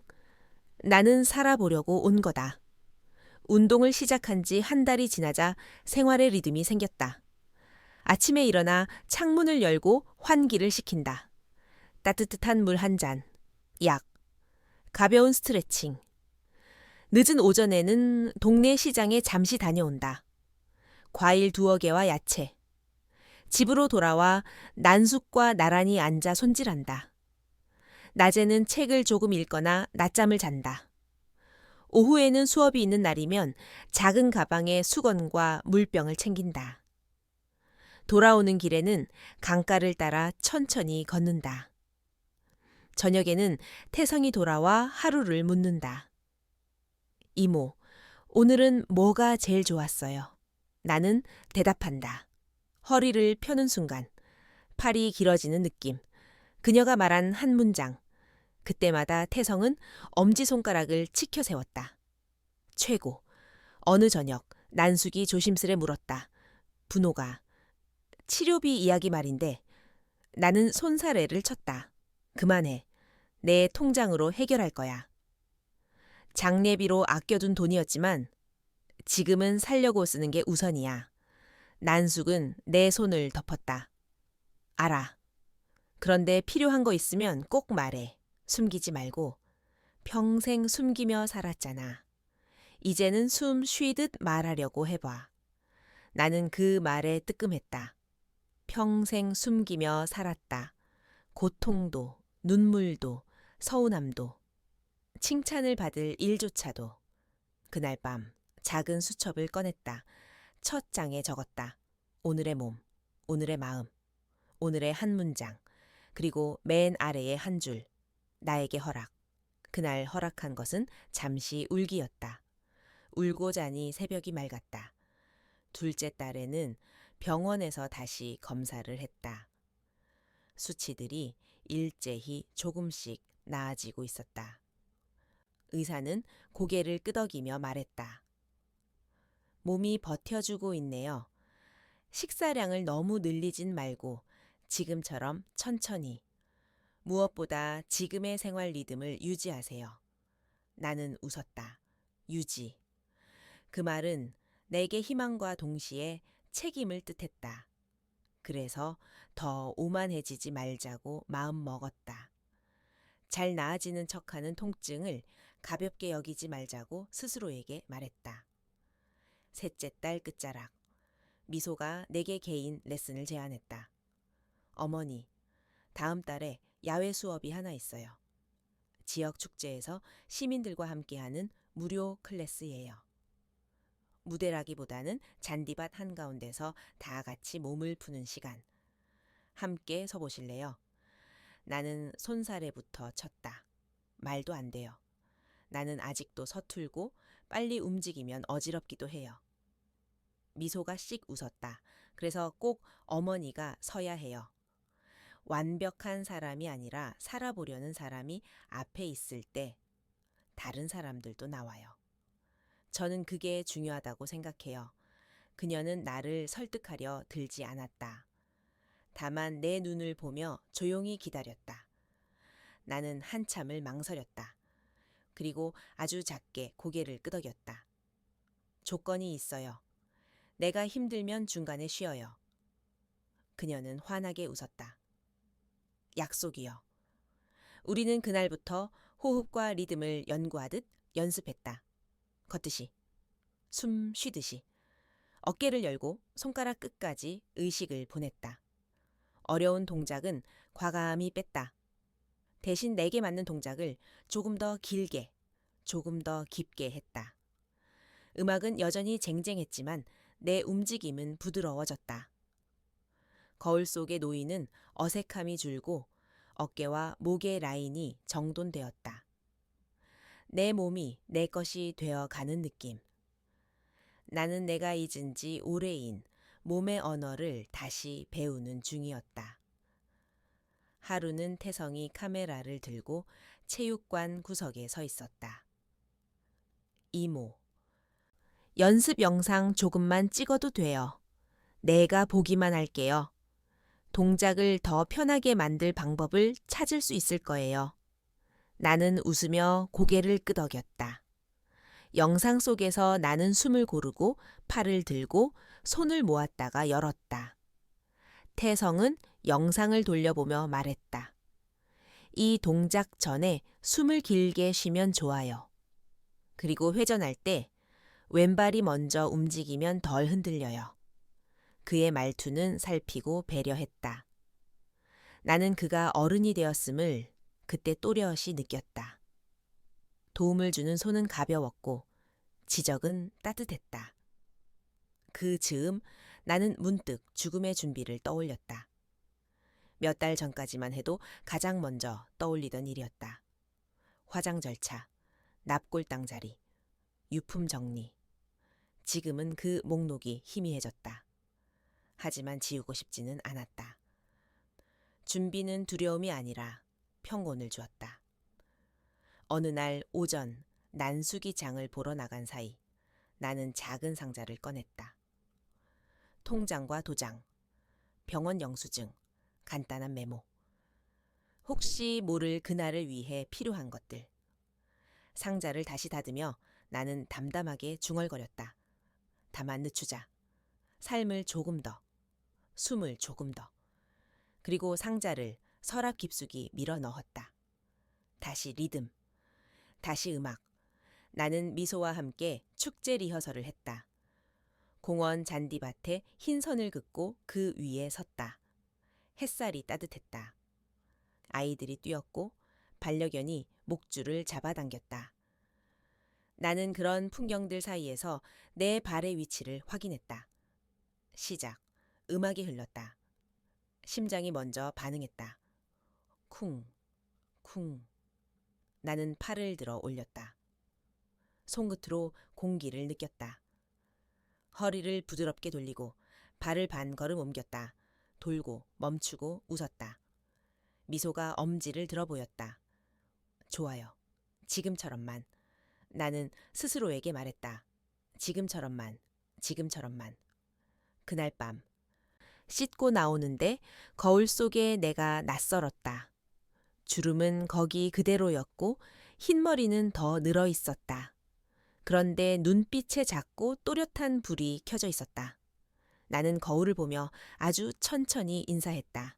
나는 살아보려고 온 거다. 운동을 시작한 지 한 달이 지나자 생활의 리듬이 생겼다. 아침에 일어나 창문을 열고 환기를 시킨다. 따뜻한 물 한 잔, 약, 가벼운 스트레칭. 늦은 오전에는 동네 시장에 잠시 다녀온다. 과일 2개 와 야채. 집으로 돌아와 난숙과 나란히 앉아 손질한다. 낮에는 책을 조금 읽거나 낮잠을 잔다. 오후에는 수업이 있는 날이면 작은 가방에 수건과 물병을 챙긴다. 돌아오는 길에는 강가를 따라 천천히 걷는다. 저녁에는 태성이 돌아와 하루를 묻는다. 이모, 오늘은 뭐가 제일 좋았어요? 나는 대답한다. 허리를 펴는 순간, 팔이 길어지는 느낌, 그녀가 말한 한 문장. 그때마다 태성은 엄지손가락을 치켜 세웠다. 최고. 어느 저녁, 난숙이 조심스레 물었다. 분호가. 치료비 이야기 말인데 나는 손사래를 쳤다. 그만해. 내 통장으로 해결할 거야. 장례비로 아껴둔 돈이었지만 지금은 살려고 쓰는 게 우선이야. 난숙은 내 손을 덮었다. 알아. 그런데 필요한 거 있으면 꼭 말해. 숨기지 말고. 평생 숨기며 살았잖아. 이제는 숨 쉬듯 말하려고 해봐. 나는 그 말에 뜨끔했다. 평생 숨기며 살았다. 고통도, 눈물도, 서운함도, 칭찬을 받을 일조차도. 그날 밤 작은 수첩을 꺼냈다. 첫 장에 적었다. 오늘의 몸, 오늘의 마음, 오늘의 한 문장, 그리고 맨 아래에 한 줄. 나에게 허락. 그날 허락한 것은 잠시 울기였다. 울고 자니 새벽이 맑았다. 둘째 딸에는 병원에서 다시 검사를 했다. 수치들이 일제히 조금씩 나아지고 있었다. 의사는 고개를 끄덕이며 말했다. 몸이 버텨주고 있네요. 식사량을 너무 늘리진 말고 지금처럼 천천히. 무엇보다 지금의 생활 리듬을 유지하세요. 나는 웃었다. 유지. 그 말은 내게 희망과 동시에 책임을 뜻했다. 그래서 더 오만해지지 말자고 마음 먹었다. 잘 나아지는 척하는 통증을 가볍게 여기지 말자고 스스로에게 말했다. 셋째 딸 끝자락. 미소가 내게 개인 레슨을 제안했다. 어머니, 다음 달에 야외 수업이 하나 있어요. 지역 축제에서 시민들과 함께하는 무료 클래스예요. 무대라기보다는 잔디밭 한가운데서 다 같이 몸을 푸는 시간. 함께 서보실래요? 나는 손사래부터 쳤다. 말도 안 돼요. 나는 아직도 서툴고 빨리 움직이면 어지럽기도 해요. 미소가 씩 웃었다. 그래서 꼭 어머니가 서야 해요. 완벽한 사람이 아니라 살아보려는 사람이 앞에 있을 때 다른 사람들도 나와요. 저는 그게 중요하다고 생각해요. 그녀는 나를 설득하려 들지 않았다. 다만 내 눈을 보며 조용히 기다렸다. 나는 한참을 망설였다. 그리고 아주 작게 고개를 끄덕였다. 조건이 있어요. 내가 힘들면 중간에 쉬어요. 그녀는 환하게 웃었다. 약속이요. 우리는 그날부터 호흡과 리듬을 연구하듯 연습했다. 걷듯이, 숨 쉬듯이. 어깨를 열고 손가락 끝까지 의식을 보냈다. 어려운 동작은 과감히 뺐다. 대신 내게 맞는 동작을 조금 더 길게, 조금 더 깊게 했다. 음악은 여전히 쟁쟁했지만 내 움직임은 부드러워졌다. 거울 속의 노인은 어색함이 줄고 어깨와 목의 라인이 정돈되었다. 내 몸이 내 것이 되어가는 느낌. 나는 내가 잊은 지 오래인 몸의 언어를 다시 배우는 중이었다. 하루는 태성이 카메라를 들고 체육관 구석에 서 있었다. 이모. 연습 영상 조금만 찍어도 돼요. 내가 보기만 할게요. 동작을 더 편하게 만들 방법을 찾을 수 있을 거예요. 나는 웃으며 고개를 끄덕였다. 영상 속에서 나는 숨을 고르고 팔을 들고 손을 모았다가 열었다. 태성은 영상을 돌려보며 말했다. 이 동작 전에 숨을 길게 쉬면 좋아요. 그리고 회전할 때 왼발이 먼저 움직이면 덜 흔들려요. 그의 말투는 살피고 배려했다. 나는 그가 어른이 되었음을 그때 또렷이 느꼈다. 도움을 주는 손은 가벼웠고 지적은 따뜻했다. 그 즈음 나는 문득 죽음의 준비를 떠올렸다. 몇 달 전까지만 해도 가장 먼저 떠올리던 일이었다. 화장 절차, 납골당 자리, 유품 정리. 지금은 그 목록이 희미해졌다. 하지만 지우고 싶지는 않았다. 준비는 두려움이 아니라 평온을 주었다. 어느 날 오전 난수기 장을 보러 나간 사이 나는 작은 상자를 꺼냈다. 통장과 도장, 병원 영수증, 간단한 메모. 혹시 모를 그날을 위해 필요한 것들. 상자를 다시 닫으며 나는 담담하게 중얼거렸다. 다만 늦추자. 삶을 조금 더. 숨을 조금 더. 그리고 상자를 서랍 깊숙이 밀어 넣었다. 다시 리듬. 다시 음악. 나는 미소와 함께 축제 리허설을 했다. 공원 잔디밭에 흰 선을 긋고 그 위에 섰다. 햇살이 따뜻했다. 아이들이 뛰었고 반려견이 목줄을 잡아당겼다. 나는 그런 풍경들 사이에서 내 발의 위치를 확인했다. 시작. 음악이 흘렀다. 심장이 먼저 반응했다. 쿵, 쿵. 나는 팔을 들어 올렸다. 손끝으로 공기를 느꼈다. 허리를 부드럽게 돌리고 발을 반걸음 옮겼다. 돌고 멈추고 웃었다. 미소가 엄지를 들어 보였다. 좋아요. 지금처럼만. 나는 스스로에게 말했다. 지금처럼만, 지금처럼만. 그날 밤. 씻고 나오는데 거울 속에 내가 낯설었다. 주름은 거기 그대로였고 흰머리는 더 늘어 있었다. 그런데 눈빛에 작고 또렷한 불이 켜져 있었다. 나는 거울을 보며 아주 천천히 인사했다.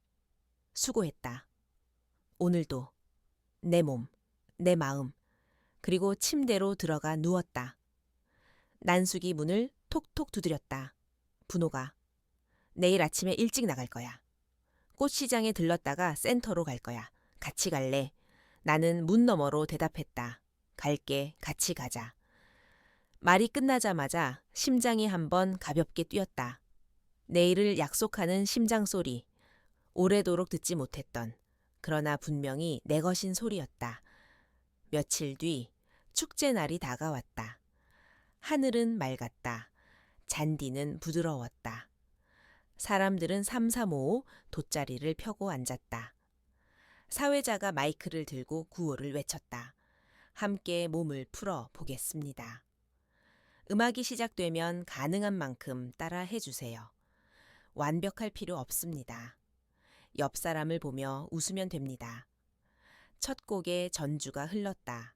수고했다. 오늘도 내 몸, 내 마음, 그리고 침대로 들어가 누웠다. 난숙이 문을 톡톡 두드렸다. 분호가 내일 아침에 일찍 나갈 거야. 꽃시장에 들렀다가 센터로 갈 거야. 같이 갈래? 나는 문 너머로 대답했다. 갈게, 같이 가자. 말이 끝나자마자 심장이 한번 가볍게 뛰었다. 내일을 약속하는 심장 소리. 오래도록 듣지 못했던, 그러나 분명히 내 것인 소리였다. 며칠 뒤 축제날이 다가왔다. 하늘은 맑았다. 잔디는 부드러웠다. 사람들은 삼삼오오 돗자리를 펴고 앉았다. 사회자가 마이크를 들고 구호를 외쳤다. 함께 몸을 풀어 보겠습니다. 음악이 시작되면 가능한 만큼 따라 해주세요. 완벽할 필요 없습니다. 옆 사람을 보며 웃으면 됩니다. 첫 곡의 전주가 흘렀다.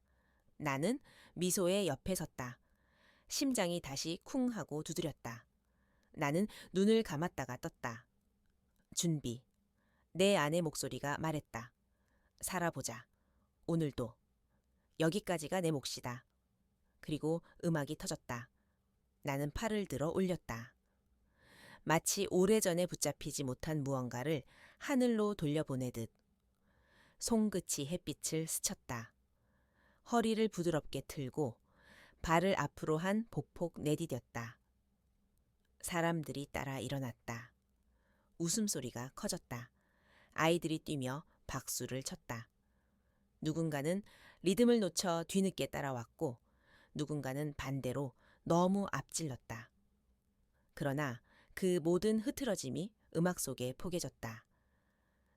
나는 미소의 옆에 섰다. 심장이 다시 쿵 하고 두드렸다. 나는 눈을 감았다가 떴다. 준비. 내 안의 목소리가 말했다. 살아보자. 오늘도. 여기까지가 내 몫이다. 그리고 음악이 터졌다. 나는 팔을 들어 올렸다. 마치 오래전에 붙잡히지 못한 무언가를 하늘로 돌려보내듯 손끝이 햇빛을 스쳤다. 허리를 부드럽게 틀고 발을 앞으로 한 보폭 내디뎠다. 사람들이 따라 일어났다. 웃음소리가 커졌다. 아이들이 뛰며 박수를 쳤다. 누군가는 리듬을 놓쳐 뒤늦게 따라왔고 누군가는 반대로 너무 앞질렀다. 그러나 그 모든 흐트러짐이 음악 속에 포개졌다.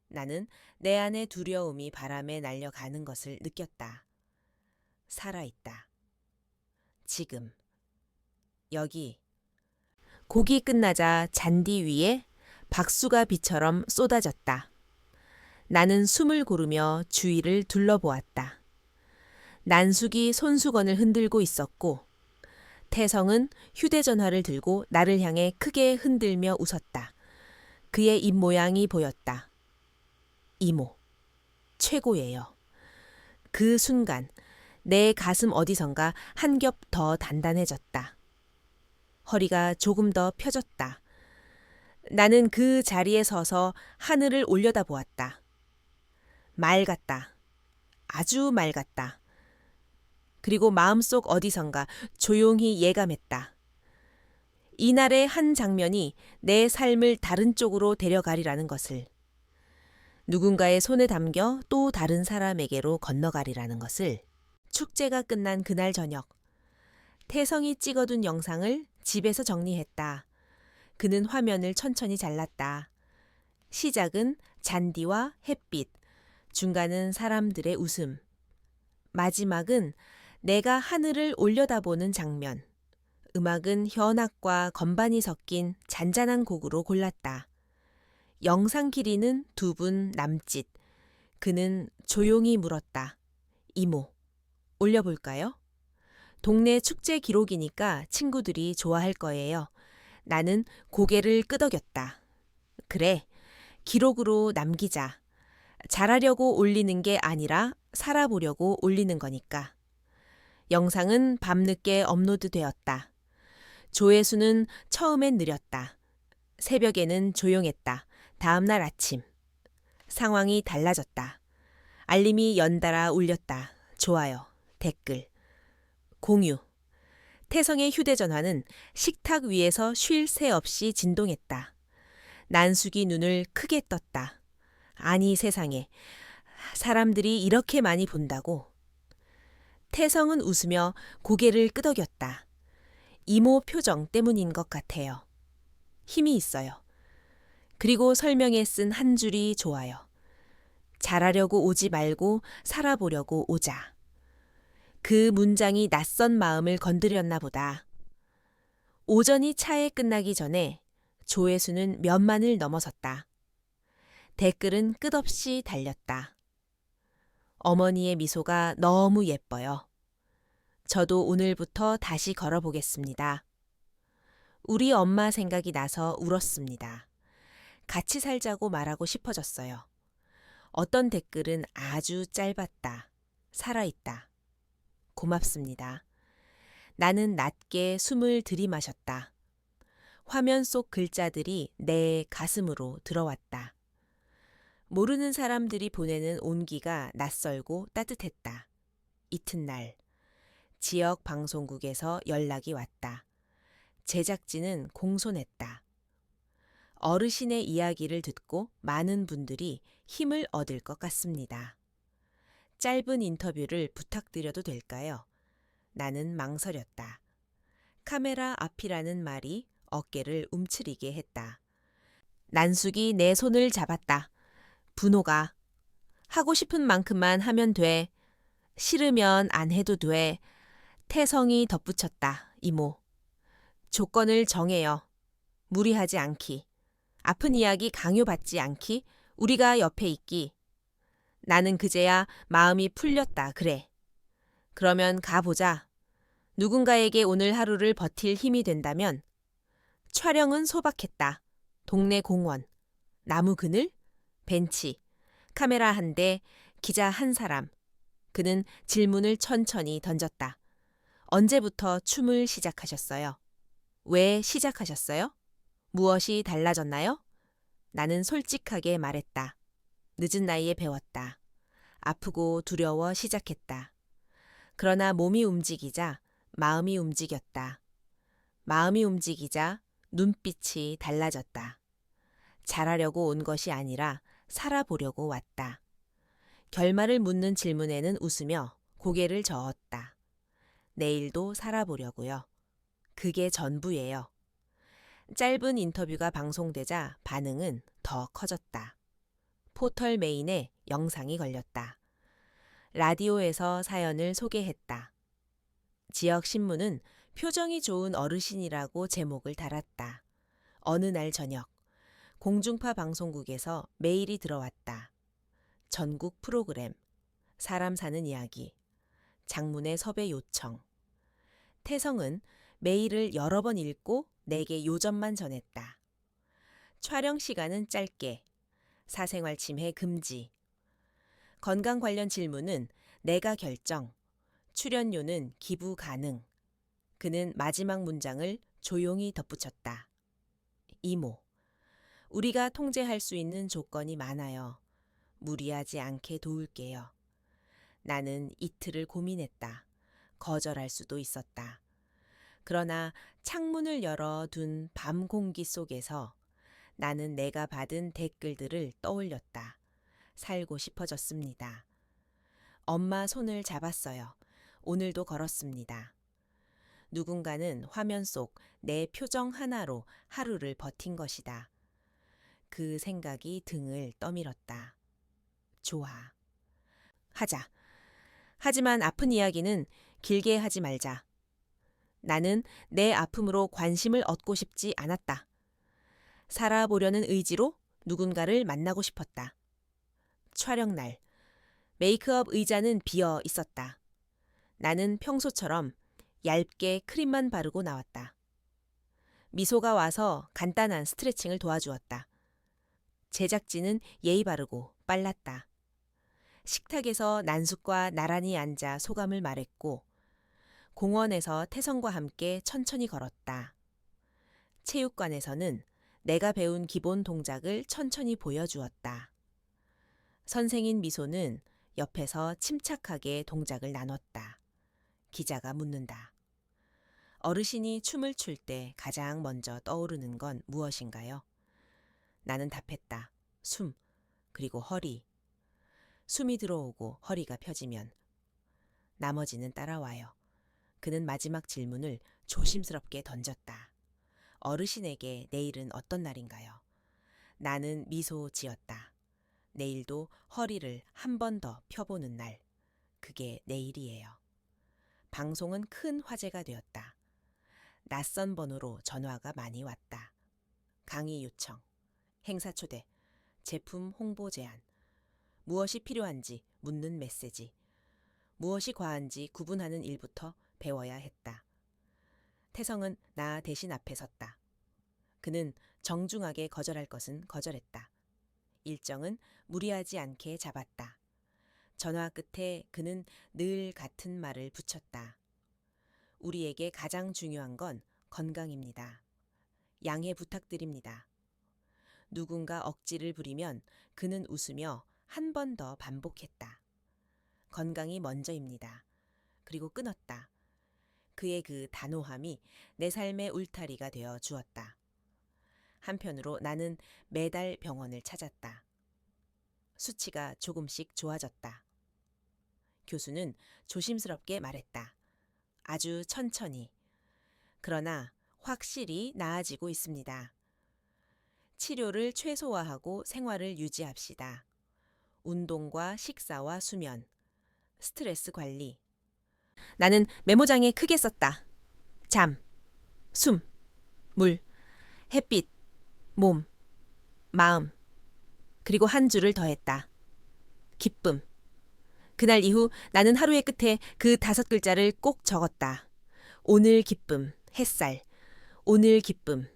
나는 내 안의 두려움이 바람에 날려가는 것을 느꼈다. 살아있다. 지금. 여기. 곡이 끝나자 잔디 위에 박수가 비처럼 쏟아졌다. 나는 숨을 고르며 주위를 둘러보았다. 난숙이 손수건을 흔들고 있었고 태성은 휴대전화를 들고 나를 향해 크게 흔들며 웃었다. 그의 입모양이 보였다. 이모, 최고예요. 그 순간 내 가슴 어디선가 한 겹 더 단단해졌다. 허리가 조금 더 펴졌다. 나는 그 자리에 서서 하늘을 올려다보았다. 맑았다. 아주 맑았다. 그리고 마음속 어디선가 조용히 예감했다. 이날의 한 장면이 내 삶을 다른 쪽으로 데려가리라는 것을, 누군가의 손에 담겨 또 다른 사람에게로 건너가리라는 것을. 축제가 끝난 그날 저녁, 태성이 찍어둔 영상을 집에서 정리했다. 그는 화면을 천천히 잘랐다. 시작은 잔디와 햇빛, 중간은 사람들의 웃음, 마지막은 내가 하늘을 올려다보는 장면. 음악은 현악과 건반이 섞인 잔잔한 곡으로 골랐다. 영상 길이는 2분 남짓. 그는 조용히 물었다. 이모, 올려볼까요? 동네 축제 기록이니까 친구들이 좋아할 거예요. 나는 고개를 끄덕였다. 그래, 기록으로 남기자. 잘하려고 올리는 게 아니라 살아보려고 올리는 거니까. 영상은 밤늦게 업로드되었다. 조회수는 처음엔 느렸다. 새벽에는 조용했다. 다음날 아침. 상황이 달라졌다. 알림이 연달아 울렸다. 좋아요, 댓글, 공유. 태성의 휴대전화는 식탁 위에서 쉴 새 없이 진동했다. 난숙이 눈을 크게 떴다. 아니 세상에, 사람들이 이렇게 많이 본다고. 태성은 웃으며 고개를 끄덕였다. 이모 표정 때문인 것 같아요. 힘이 있어요. 그리고 설명에 쓴 한 줄이 좋아요. 잘하려고 오지 말고 살아보려고 오자. 그 문장이 낯선 마음을 건드렸나 보다. 오전이 차에 끝나기 전에 조회수는 몇만을 넘어섰다. 댓글은 끝없이 달렸다. 어머니의 미소가 너무 예뻐요. 저도 오늘부터 다시 걸어보겠습니다. 우리 엄마 생각이 나서 울었습니다. 같이 살자고 말하고 싶어졌어요. 어떤 댓글은 아주 짧았다. 살아있다. 고맙습니다. 나는 낮게 숨을 들이마셨다. 화면 속 글자들이 내 가슴으로 들어왔다. 모르는 사람들이 보내는 온기가 낯설고 따뜻했다. 이튿날 지역 방송국에서 연락이 왔다. 제작진은 공손했다. 어르신의 이야기를 듣고 많은 분들이 힘을 얻을 것 같습니다. 짧은 인터뷰를 부탁드려도 될까요? 나는 망설였다. 카메라 앞이라는 말이 어깨를 움츠리게 했다. 난숙이 내 손을 잡았다. 분호가. 하고 싶은 만큼만 하면 돼. 싫으면 안 해도 돼. 태성이 덧붙였다. 이모. 조건을 정해요. 무리하지 않기. 아픈 이야기 강요받지 않기. 우리가 옆에 있기. 나는 그제야 마음이 풀렸다. 그래. 그러면 가보자. 누군가에게 오늘 하루를 버틸 힘이 된다면. 촬영은 소박했다. 동네 공원, 나무 그늘, 벤치, 카메라 한 대, 기자 한 사람. 그는 질문을 천천히 던졌다. 언제부터 춤을 시작하셨어요? 왜 시작하셨어요? 무엇이 달라졌나요? 나는 솔직하게 말했다. 늦은 나이에 배웠다. 아프고 두려워 시작했다. 그러나 몸이 움직이자 마음이 움직였다. 마음이 움직이자 눈빛이 달라졌다. 잘하려고 온 것이 아니라 살아보려고 왔다. 결말을 묻는 질문에는 웃으며 고개를 저었다. 내일도 살아보려고요. 그게 전부예요. 짧은 인터뷰가 방송되자 반응은 더 커졌다. 포털 메인에 영상이 걸렸다. 라디오에서 사연을 소개했다. 지역 신문은 표정이 좋은 어르신이라고 제목을 달았다. 어느 날 저녁, 공중파 방송국에서 메일이 들어왔다. 전국 프로그램, 사람 사는 이야기, 장문의 섭외 요청. 태성은 메일을 여러 번 읽고 내게 요점만 전했다. 촬영 시간은 짧게, 사생활 침해 금지. 건강 관련 질문은 내가 결정, 출연료는 기부 가능. 그는 마지막 문장을 조용히 덧붙였다. 이모, 우리가 통제할 수 있는 조건이 많아요. 무리하지 않게 도울게요. 나는 이틀을 고민했다. 거절할 수도 있었다. 그러나 창문을 열어둔 밤 공기 속에서 나는 내가 받은 댓글들을 떠올렸다. 살고 싶어졌습니다. 엄마 손을 잡았어요. 오늘도 걸었습니다. 누군가는 화면 속 내 표정 하나로 하루를 버틴 것이다. 그 생각이 등을 떠밀었다. 좋아. 하자. 하지만 아픈 이야기는 길게 하지 말자. 나는 내 아픔으로 관심을 얻고 싶지 않았다. 살아보려는 의지로 누군가를 만나고 싶었다. 촬영 날, 메이크업 의자는 비어 있었다. 나는 평소처럼 얇게 크림만 바르고 나왔다. 미소가 와서 간단한 스트레칭을 도와주었다. 제작진은 예의 바르고 빨랐다. 식탁에서 난숙과 나란히 앉아 소감을 말했고 공원에서 태성과 함께 천천히 걸었다. 체육관에서는 내가 배운 기본 동작을 천천히 보여주었다. 선생인 미소는 옆에서 침착하게 동작을 나눴다. 기자가 묻는다. 어르신이 춤을 출 때 가장 먼저 떠오르는 건 무엇인가요? 나는 답했다. 숨, 그리고 허리. 숨이 들어오고 허리가 펴지면 나머지는 따라와요. 그는 마지막 질문을 조심스럽게 던졌다. 어르신에게 내일은 어떤 날인가요? 나는 미소 지었다. 내일도 허리를 한 번 더 펴보는 날. 그게 내일이에요. 방송은 큰 화제가 되었다. 낯선 번호로 전화가 많이 왔다. 강의 요청, 행사 초대, 제품 홍보 제안, 무엇이 필요한지 묻는 메시지, 무엇이 과한지 구분하는 일부터 배워야 했다. 태성은 나 대신 앞에 섰다. 그는 정중하게 거절할 것은 거절했다. 일정은 무리하지 않게 잡았다. 전화 끝에 그는 늘 같은 말을 붙였다. 우리에게 가장 중요한 건 건강입니다. 양해 부탁드립니다. 누군가 억지를 부리면 그는 웃으며 한 번 더 반복했다. 건강이 먼저입니다. 그리고 끊었다. 그의 그 단호함이 내 삶의 울타리가 되어 주었다. 한편으로 나는 매달 병원을 찾았다. 수치가 조금씩 좋아졌다. 교수는 조심스럽게 말했다. 아주 천천히. 그러나 확실히 나아지고 있습니다. 치료를 최소화하고 생활을 유지합시다. 운동과 식사와 수면, 스트레스 관리. 나는 메모장에 크게 썼다. 잠, 숨, 물, 햇빛, 몸, 마음. 그리고 한 줄을 더했다. 기쁨. 그날 이후 나는 하루의 끝에 그 5글자를 꼭 적었다. 오늘 기쁨, 햇살. 오늘 기쁨.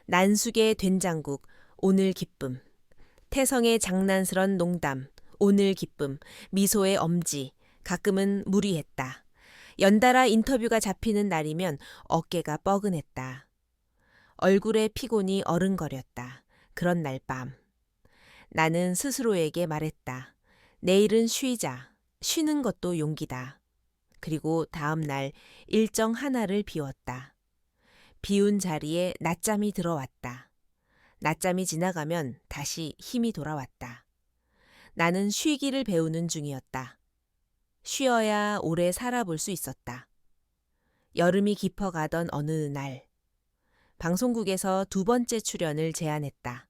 난숙의 된장국, 오늘 기쁨. 태성의 장난스런 농담, 오늘 기쁨. 미소의 엄지, 가끔은 무리했다. 연달아 인터뷰가 잡히는 날이면 어깨가 뻐근했다. 얼굴에 피곤이 어른거렸다. 그런 날 밤. 나는 스스로에게 말했다. 내일은 쉬자. 쉬는 것도 용기다. 그리고 다음 날 일정 하나를 비웠다. 비운 자리에 낮잠이 들어왔다. 낮잠이 지나가면 다시 힘이 돌아왔다. 나는 쉬기를 배우는 중이었다. 쉬어야 오래 살아볼 수 있었다. 여름이 깊어가던 어느 날, 방송국에서 2번째 출연을 제안했다.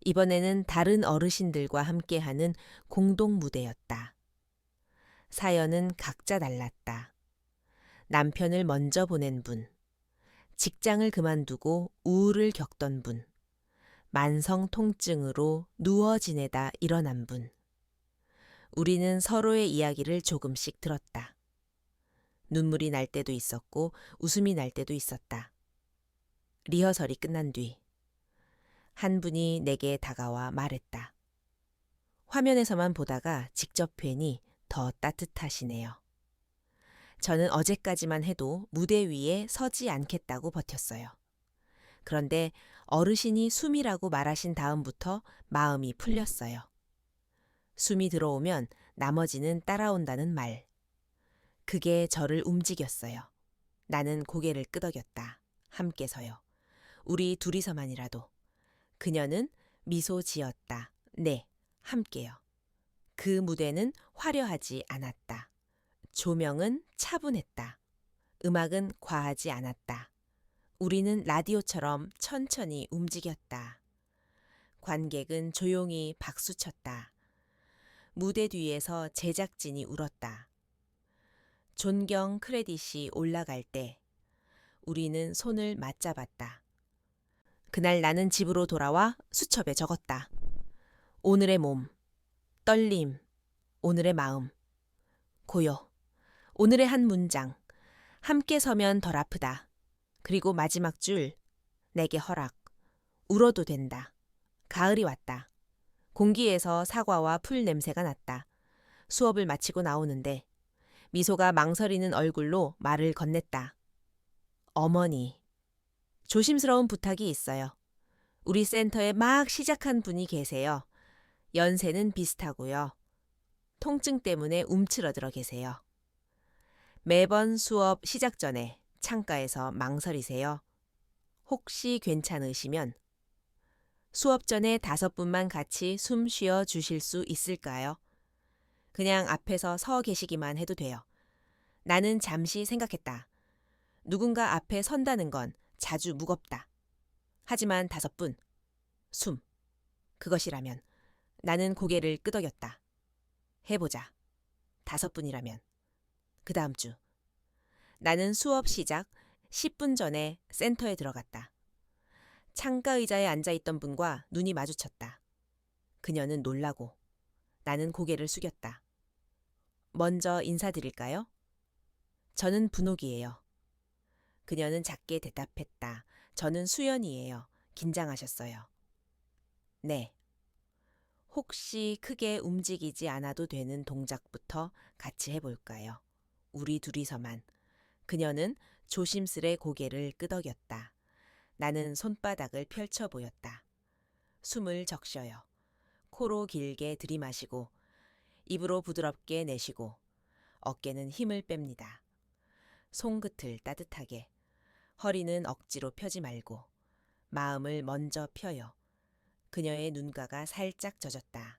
이번에는 다른 어르신들과 함께하는 공동 무대였다. 사연은 각자 달랐다. 남편을 먼저 보낸 분, 직장을 그만두고 우울을 겪던 분, 만성 통증으로 누워 지내다 일어난 분. 우리는 서로의 이야기를 조금씩 들었다. 눈물이 날 때도 있었고 웃음이 날 때도 있었다. 리허설이 끝난 뒤 한 분이 내게 다가와 말했다. 화면에서만 보다가 직접 뵈니 더 따뜻하시네요. 저는 어제까지만 해도 무대 위에 서지 않겠다고 버텼어요. 그런데 어르신이 숨이라고 말하신 다음부터 마음이 풀렸어요. 숨이 들어오면 나머지는 따라온다는 말. 그게 저를 움직였어요. 나는 고개를 끄덕였다. 함께 서요. 우리 둘이서만이라도. 그녀는 미소 지었다. 네, 함께요. 그 무대는 화려하지 않았다. 조명은 차분했다. 음악은 과하지 않았다. 우리는 라디오처럼 천천히 움직였다. 관객은 조용히 박수쳤다. 무대 뒤에서 제작진이 울었다. 존경 크레딧이 올라갈 때 우리는 손을 맞잡았다. 그날 나는 집으로 돌아와 수첩에 적었다. 오늘의 몸, 떨림, 오늘의 마음, 고요, 오늘의 한 문장, 함께 서면 덜 아프다. 그리고 마지막 줄, 내게 허락, 울어도 된다. 가을이 왔다. 공기에서 사과와 풀 냄새가 났다. 수업을 마치고 나오는데 미소가 망설이는 얼굴로 말을 건넸다. 어머니, 조심스러운 부탁이 있어요. 우리 센터에 막 시작한 분이 계세요. 연세는 비슷하고요. 통증 때문에 움츠러들어 계세요. 매번 수업 시작 전에 창가에서 망설이세요. 혹시 괜찮으시면 수업 전에 5분만 같이 숨 쉬어 주실 수 있을까요? 그냥 앞에서 서 계시기만 해도 돼요. 나는 잠시 생각했다. 누군가 앞에 선다는 건 자주 무겁다. 하지만 5분, 숨. 그것이라면 나는 고개를 끄덕였다. 해보자. 5분이라면. 그 다음 주. 나는 수업 시작 10분 전에 센터에 들어갔다. 창가 의자에 앉아있던 분과 눈이 마주쳤다. 그녀는 놀라고 나는 고개를 숙였다. 먼저 인사드릴까요? 저는 분옥이에요. 그녀는 작게 대답했다. 저는 수연이에요. 긴장하셨어요. 네. 혹시 크게 움직이지 않아도 되는 동작부터 같이 해볼까요? 우리 둘이서만. 그녀는 조심스레 고개를 끄덕였다. 나는 손바닥을 펼쳐 보였다. 숨을 적셔요. 코로 길게 들이마시고 입으로 부드럽게 내쉬고 어깨는 힘을 뺍니다. 손끝을 따뜻하게. 허리는 억지로 펴지 말고 마음을 먼저 펴요. 그녀의 눈가가 살짝 젖었다.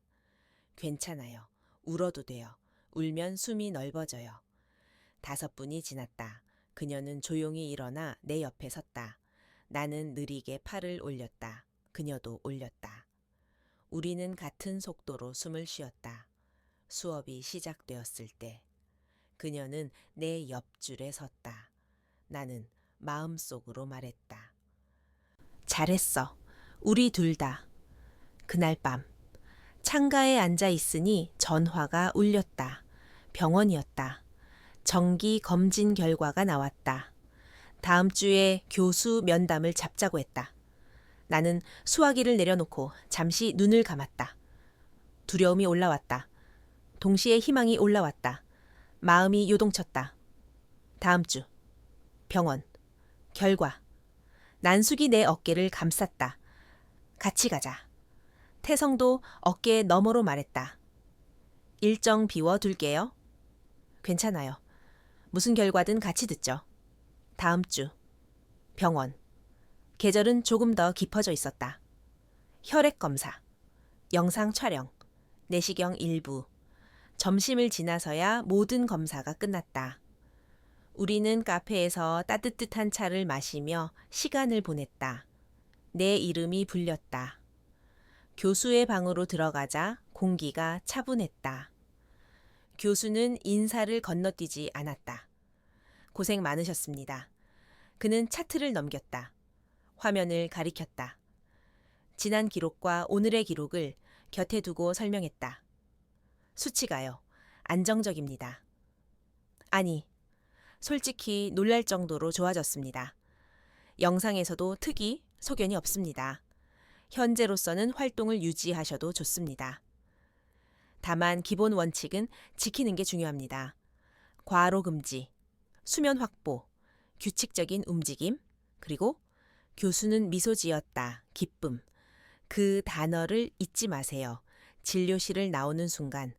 괜찮아요. 울어도 돼요. 울면 숨이 넓어져요. 5분이 지났다. 그녀는 조용히 일어나 내 옆에 섰다. 나는 느리게 팔을 올렸다. 그녀도 올렸다. 우리는 같은 속도로 숨을 쉬었다. 수업이 시작되었을 때 그녀는 내 옆줄에 섰다. 나는 마음속으로 말했다. 잘했어. 우리 둘 다. 그날 밤 창가에 앉아 있으니 전화가 울렸다. 병원이었다. 정기 검진 결과가 나왔다. 다음 주에 교수 면담을 잡자고 했다. 나는 수화기를 내려놓고 잠시 눈을 감았다. 두려움이 올라왔다. 동시에 희망이 올라왔다. 마음이 요동쳤다. 다음 주 병원 결과. 난숙이 내 어깨를 감쌌다. 같이 가자. 태성도 어깨 너머로 말했다. 일정 비워둘게요. 괜찮아요. 무슨 결과든 같이 듣죠. 다음 주 병원. 계절은 조금 더 깊어져 있었다. 혈액 검사, 영상 촬영, 내시경 일부. 점심을 지나서야 모든 검사가 끝났다. 우리는 카페에서 따뜻한 차를 마시며 시간을 보냈다. 내 이름이 불렸다. 교수의 방으로 들어가자 공기가 차분했다. 교수는 인사를 건너뛰지 않았다. 고생 많으셨습니다. 그는 차트를 넘겼다. 화면을 가리켰다. 지난 기록과 오늘의 기록을 곁에 두고 설명했다. 수치가요. 안정적입니다. 아니, 솔직히 놀랄 정도로 좋아졌습니다. 영상에서도 특이, 소견이 없습니다. 현재로서는 활동을 유지하셔도 좋습니다. 다만 기본 원칙은 지키는 게 중요합니다. 과로 금지, 수면 확보, 규칙적인 움직임, 그리고 교수는 미소 지었다, 기쁨. 그 단어를 잊지 마세요. 진료실을 나오는 순간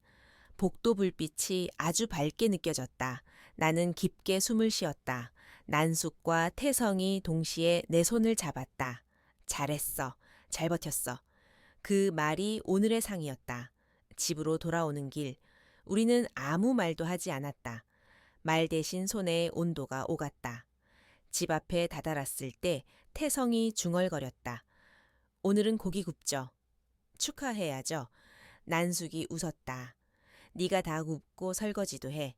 복도 불빛이 아주 밝게 느껴졌다. 나는 깊게 숨을 쉬었다. 난숙과 태성이 동시에 내 손을 잡았다. 잘했어. 잘 버텼어. 그 말이 오늘의 상이었다. 집으로 돌아오는 길, 우리는 아무 말도 하지 않았다. 말 대신 손에 온도가 오갔다. 집 앞에 다다랐을 때 태성이 중얼거렸다. 오늘은 고기 굽죠. 축하해야죠. 난숙이 웃었다. 네가 다 굽고 설거지도 해.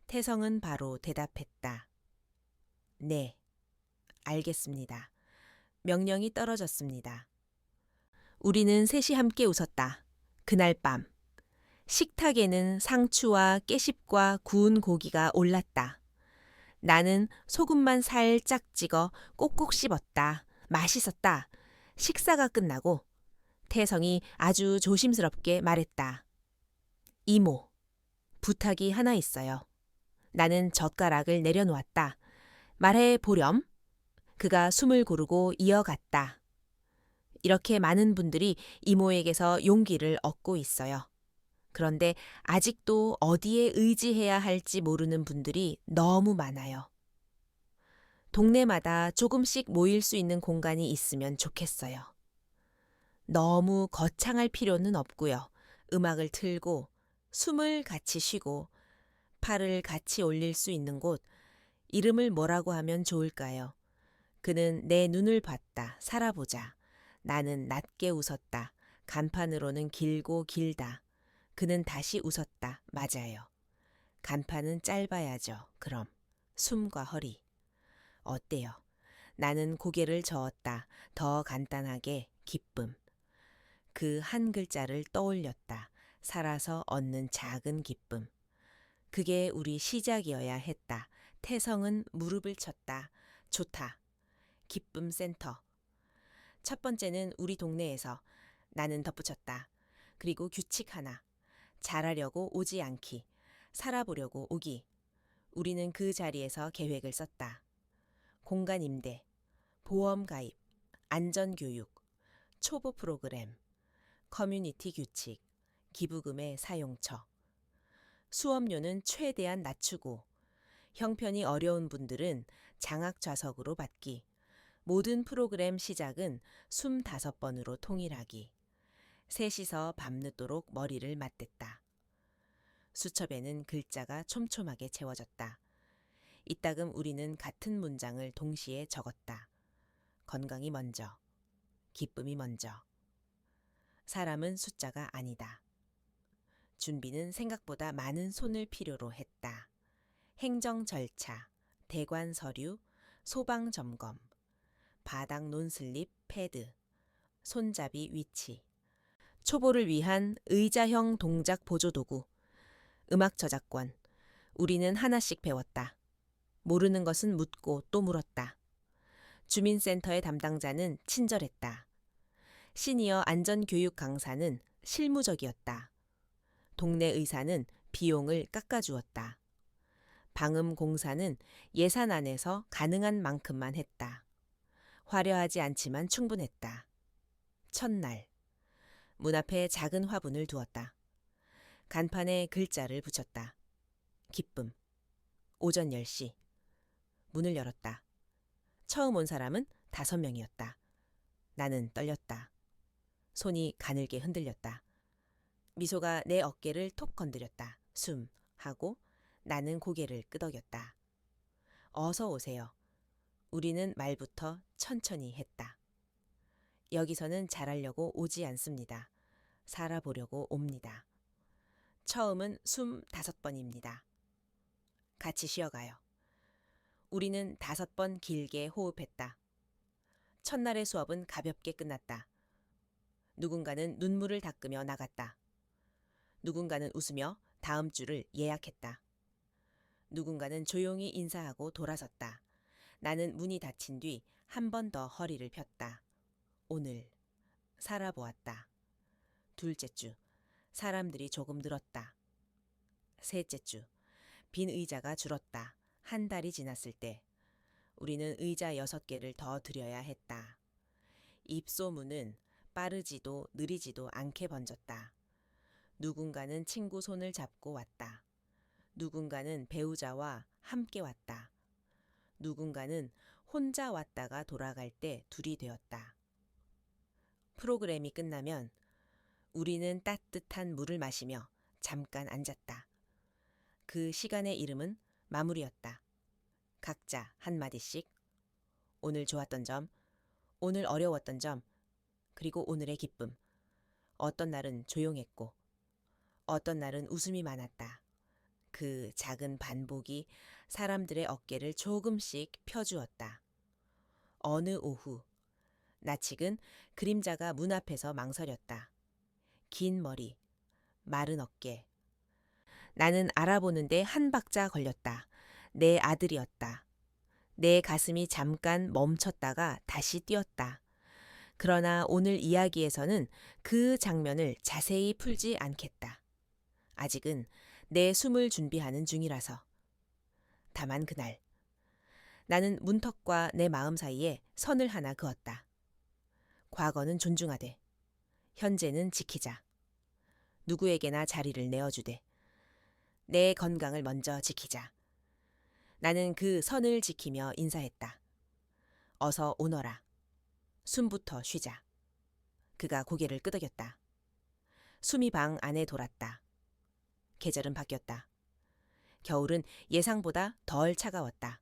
태성은 바로 대답했다. 네, 알겠습니다. 명령이 떨어졌습니다. 우리는 셋이 함께 웃었다. 그날 밤. 식탁에는 상추와 깨십과 구운 고기가 올랐다. 나는 소금만 살짝 찍어 꼭꼭 씹었다. 맛있었다. 식사가 끝나고 태성이 아주 조심스럽게 말했다. 이모, 부탁이 하나 있어요. 나는 젓가락을 내려놓았다. 말해 보렴. 그가 숨을 고르고 이어갔다. 이렇게 많은 분들이 이모에게서 용기를 얻고 있어요. 그런데 아직도 어디에 의지해야 할지 모르는 분들이 너무 많아요. 동네마다 조금씩 모일 수 있는 공간이 있으면 좋겠어요. 너무 거창할 필요는 없고요. 음악을 틀고 숨을 같이 쉬고 팔을 같이 올릴 수 있는 곳, 이름을 뭐라고 하면 좋을까요? 그는 내 눈을 봤다. 살아보자. 나는 낮게 웃었다. 간판으로는 길고 길다. 그는 다시 웃었다. 맞아요. 간판은 짧아야죠. 그럼 숨과 허리. 어때요? 나는 고개를 저었다. 더 간단하게 기쁨. 그 한 글자를 떠올렸다. 살아서 얻는 작은 기쁨. 그게 우리 시작이어야 했다. 태성은 무릎을 쳤다. 좋다. 기쁨 센터. 첫 번째는 우리 동네에서. 나는 덧붙였다. 그리고 규칙 하나. 잘하려고 오지 않기. 살아보려고 오기. 우리는 그 자리에서 계획을 썼다. 공간 임대, 보험 가입, 안전교육, 초보 프로그램, 커뮤니티 규칙, 기부금의 사용처. 수업료는 최대한 낮추고 형편이 어려운 분들은 장학 좌석으로 받기. 모든 프로그램 시작은 25번으로 통일하기. 셋이서 밤늦도록 머리를 맞댔다. 수첩에는 글자가 촘촘하게 채워졌다. 이따금 우리는 같은 문장을 동시에 적었다. 건강이 먼저, 기쁨이 먼저. 사람은 숫자가 아니다. 준비는 생각보다 많은 손을 필요로 했다. 행정 절차, 대관 서류, 소방 점검, 바닥 논슬립 패드, 손잡이 위치, 초보를 위한 의자형 동작 보조도구, 음악 저작권. 우리는 하나씩 배웠다. 모르는 것은 묻고 또 물었다. 주민센터의 담당자는 친절했다. 시니어 안전교육 강사는 실무적이었다. 동네 의사는 비용을 깎아주었다. 방음 공사는 예산 안에서 가능한 만큼만 했다. 화려하지 않지만 충분했다. 첫날, 문 앞에 작은 화분을 두었다. 간판에 글자를 붙였다. 기쁨. 오전 10시. 문을 열었다. 처음 온 사람은 5명이었다. 나는 떨렸다. 손이 가늘게 흔들렸다. 미소가 내 어깨를 톡 건드렸다. 숨 하고 나는 고개를 끄덕였다. 어서 오세요. 우리는 말부터 천천히 했다. 여기서는 잘하려고 오지 않습니다. 살아보려고 옵니다. 처음은 25번입니다. 같이 쉬어가요. 우리는 5번 길게 호흡했다. 첫날의 수업은 가볍게 끝났다. 누군가는 눈물을 닦으며 나갔다. 누군가는 웃으며 다음 주를 예약했다. 누군가는 조용히 인사하고 돌아섰다. 나는 문이 닫힌 뒤 한 번 더 허리를 폈다. 오늘 살아보았다. 둘째 주, 사람들이 조금 늘었다. 셋째 주, 빈 의자가 줄었다. 한 달이 지났을 때 우리는 의자 6개를 더 들여야 했다. 입소문은 빠르지도 느리지도 않게 번졌다. 누군가는 친구 손을 잡고 왔다. 누군가는 배우자와 함께 왔다. 누군가는 혼자 왔다가 돌아갈 때 둘이 되었다. 프로그램이 끝나면 우리는 따뜻한 물을 마시며 잠깐 앉았다. 그 시간의 이름은 마무리였다. 각자 한마디씩 오늘 좋았던 점, 오늘 어려웠던 점, 그리고 오늘의 기쁨. 어떤 날은 조용했고 어떤 날은 웃음이 많았다. 그 작은 반복이 사람들의 어깨를 조금씩 펴주었다. 어느 오후 나측은 그림자가 문 앞에서 망설였다. 긴 머리, 마른 어깨. 나는 알아보는데 한 박자 걸렸다. 내 아들이었다. 내 가슴이 잠깐 멈췄다가 다시 뛰었다. 그러나 오늘 이야기에서는 그 장면을 자세히 풀지 않겠다. 아직은 내 숨을 준비하는 중이라서. 다만 그날 나는 문턱과 내 마음 사이에 선을 하나 그었다. 과거는 존중하되 현재는 지키자. 누구에게나 자리를 내어주되 내 건강을 먼저 지키자. 나는 그 선을 지키며 인사했다. 어서 오너라. 숨부터 쉬자. 그가 고개를 끄덕였다. 숨이 방 안에 돌았다. 계절은 바뀌었다. 겨울은 예상보다 덜 차가웠다.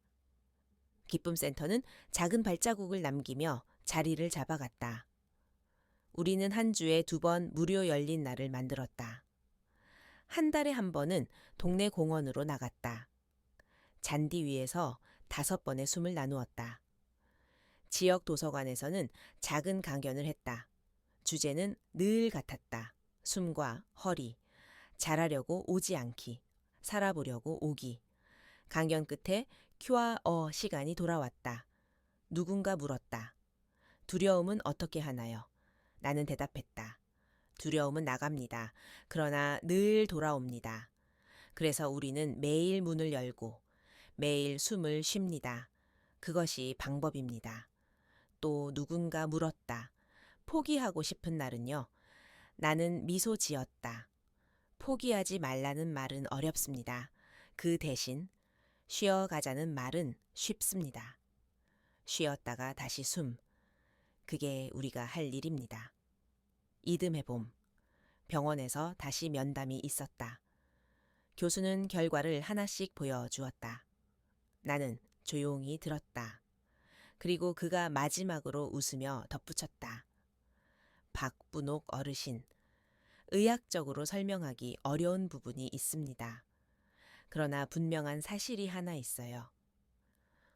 기쁨센터는 작은 발자국을 남기며 자리를 잡아갔다. 우리는 한 주에 2번 무료 열린 날을 만들었다. 한 달에 한 번은 동네 공원으로 나갔다. 잔디 위에서 5번의 숨을 나누었다. 지역 도서관에서는 작은 강연을 했다. 주제는 늘 같았다. 숨과 허리, 잘하려고 오지 않기, 살아보려고 오기. 강연 끝에 Q&A 시간이 돌아왔다. 누군가 물었다. 두려움은 어떻게 하나요? 나는 대답했다. 두려움은 나갑니다. 그러나 늘 돌아옵니다. 그래서 우리는 매일 문을 열고 매일 숨을 쉽니다. 그것이 방법입니다. 또 누군가 물었다. 포기하고 싶은 날은요? 나는 미소 지었다. 포기하지 말라는 말은 어렵습니다. 그 대신 쉬어가자는 말은 쉽습니다. 쉬었다가 다시 숨. 그게 우리가 할 일입니다. 이듬해 봄, 병원에서 다시 면담이 있었다. 교수는 결과를 하나씩 보여주었다. 나는 조용히 들었다. 그리고 그가 마지막으로 웃으며 덧붙였다. 박분옥 어르신, 의학적으로 설명하기 어려운 부분이 있습니다. 그러나 분명한 사실이 하나 있어요.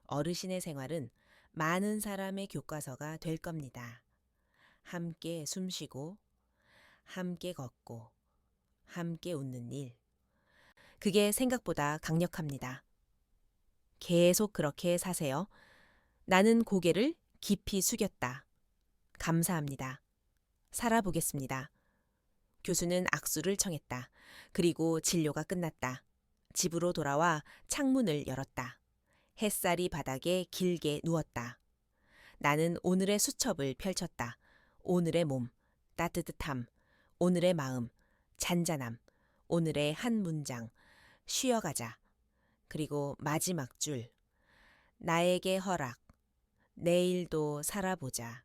어르신의 생활은 많은 사람의 교과서가 될 겁니다. 함께 숨쉬고, 함께 걷고, 함께 웃는 일. 그게 생각보다 강력합니다. 계속 그렇게 사세요. 나는 고개를 깊이 숙였다. 감사합니다. 살아보겠습니다. 교수는 악수를 청했다. 그리고 진료가 끝났다. 집으로 돌아와 창문을 열었다. 햇살이 바닥에 길게 누웠다. 나는 오늘의 수첩을 펼쳤다. 오늘의 몸, 따뜻함, 오늘의 마음, 잔잔함, 오늘의 한 문장, 쉬어가자. 그리고 마지막 줄, 나에게 허락, 내일도 살아보자.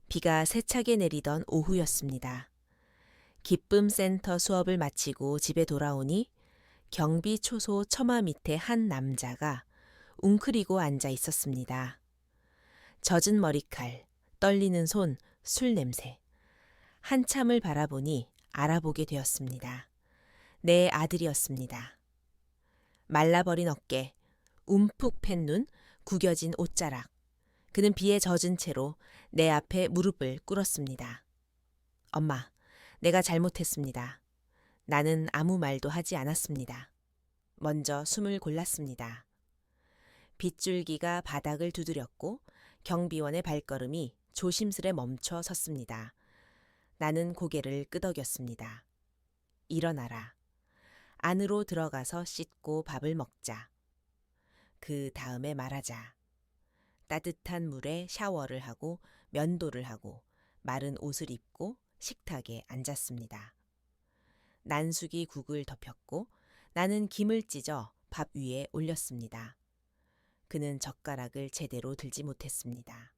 비가 세차게 내리던 오후였습니다. 기쁨센터 수업을 마치고 집에 돌아오니 경비초소 처마 밑에 한 남자가 웅크리고 앉아 있었습니다. 젖은 머리칼, 떨리는 손, 술 냄새. 한참을 바라보니 알아보게 되었습니다. 내 아들이었습니다. 말라버린 어깨, 움푹 팬 눈, 구겨진 옷자락. 그는 비에 젖은 채로 내 앞에 무릎을 꿇었습니다. 엄마, 내가 잘못했습니다. 나는 아무 말도 하지 않았습니다. 먼저 숨을 골랐습니다. 빗줄기가 바닥을 두드렸고 경비원의 발걸음이 조심스레 멈춰 섰습니다. 나는 고개를 끄덕였습니다. 일어나라. 안으로 들어가서 씻고 밥을 먹자. 그 다음에 말하자. 따뜻한 물에 샤워를 하고 면도를 하고 마른 옷을 입고 식탁에 앉았습니다. 난숙이 국을 덮였고 나는 김을 찢어 밥 위에 올렸습니다. 그는 젓가락을 제대로 들지 못했습니다.